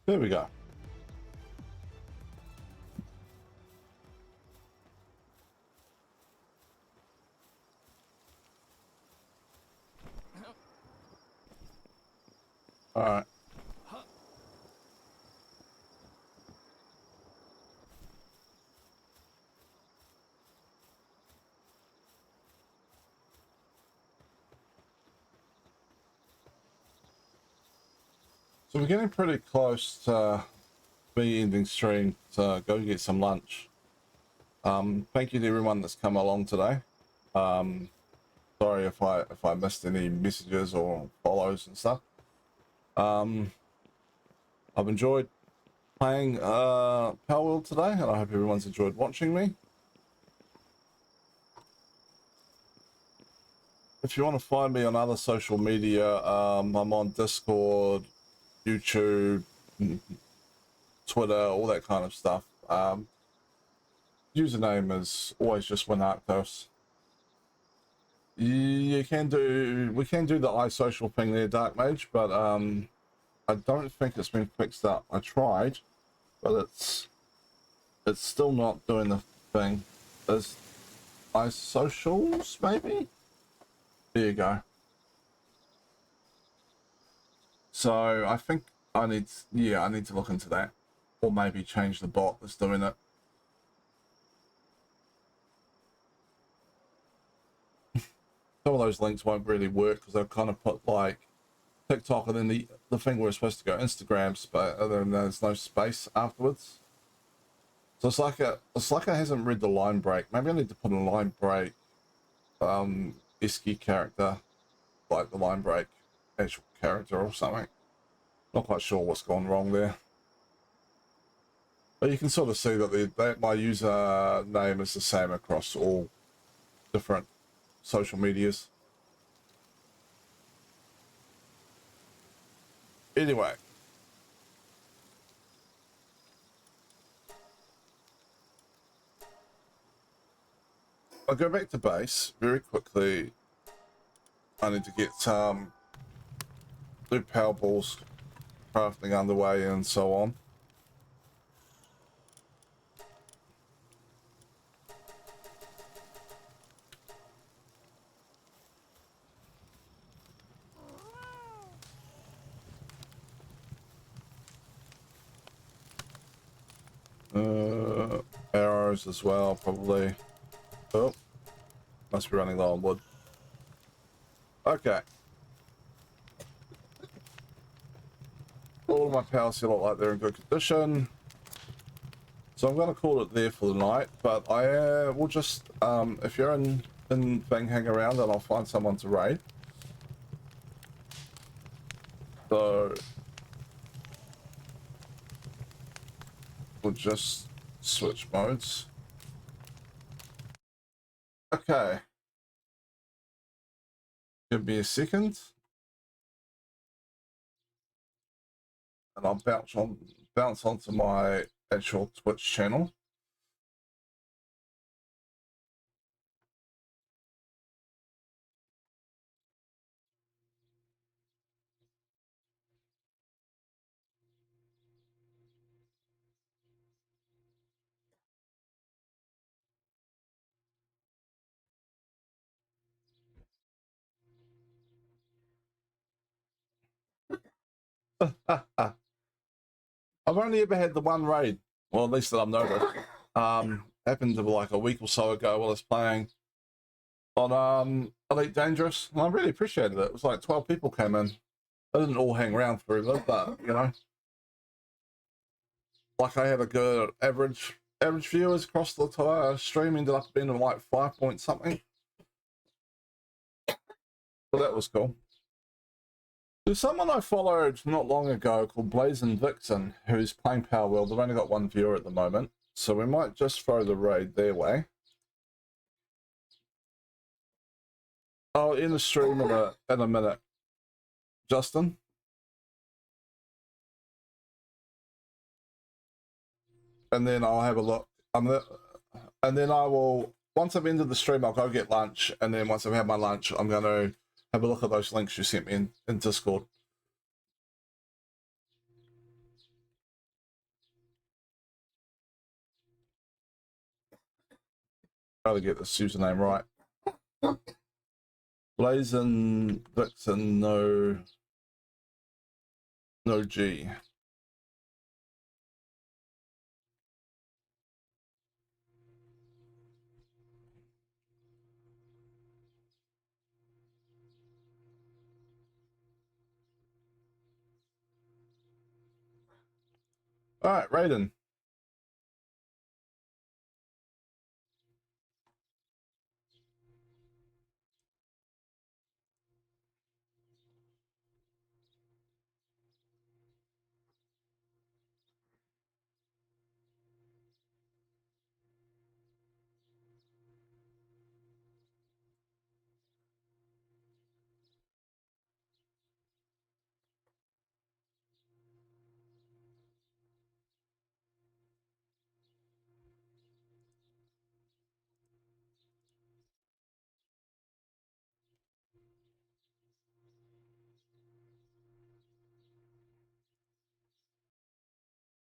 There we go. All right. So we're getting pretty close to me ending stream, so go get some lunch. Thank you to everyone that's come along today. Sorry if I missed any messages or follows and stuff. I've enjoyed playing Palworld today, and I hope everyone's enjoyed watching me. If you want to find me on other social media, I'm on Discord, YouTube, Twitter, all that kind of stuff. Username is always just WinArctos. We can do the iSocial thing there, Dark Mage, but I don't think it's been fixed up. I tried, but it's still not doing the thing. There's iSocials, maybe? There you go. So I think I need to look into that, or maybe change the bot that's doing it. Some of those links won't really work because they've kind of put like TikTok and then the thing where it's supposed to go Instagram, and then there's no space afterwards. So it's like it hasn't read the line break. Maybe I need to put a line break Isky character, like the line break actual character or something. Not quite sure what's gone wrong there. But you can sort of see that my username is the same across all different social medias. Anyway. I'll go back to base very quickly. I need to get do power balls crafting underway and so on. Arrows as well, probably. Oh, must be running low on wood. Okay. all my power still look like they're in good condition. So I'm going to call it there for the night, but I will just, if you're in thing, hang around and I'll find someone to raid. So we'll just switch modes. Okay. Give me a second. And I'll bounce onto my actual Twitch channel. I've only ever had the one raid, well, at least that I've noticed. Happened to be like a week or so ago while I was playing on Elite Dangerous, and I really appreciated it. It was like 12 people came in. They didn't all hang around forever, but you know, like I had a good average viewers across the entire stream. Ended up being like 5 point something. So that was cool. There's someone I followed not long ago called Blazing Vixen who's playing Power World. They've only got one viewer at the moment, so we might just throw the raid their way. Oh, in the stream in a minute, Justin. And then I'll have a look. And then I will, once I've ended the stream, I'll go get lunch. And then once I've had my lunch, I'm going to have a look at those links you sent me in Discord. Try to get the username right. Blazing Vixen, no G. All right, Raiden.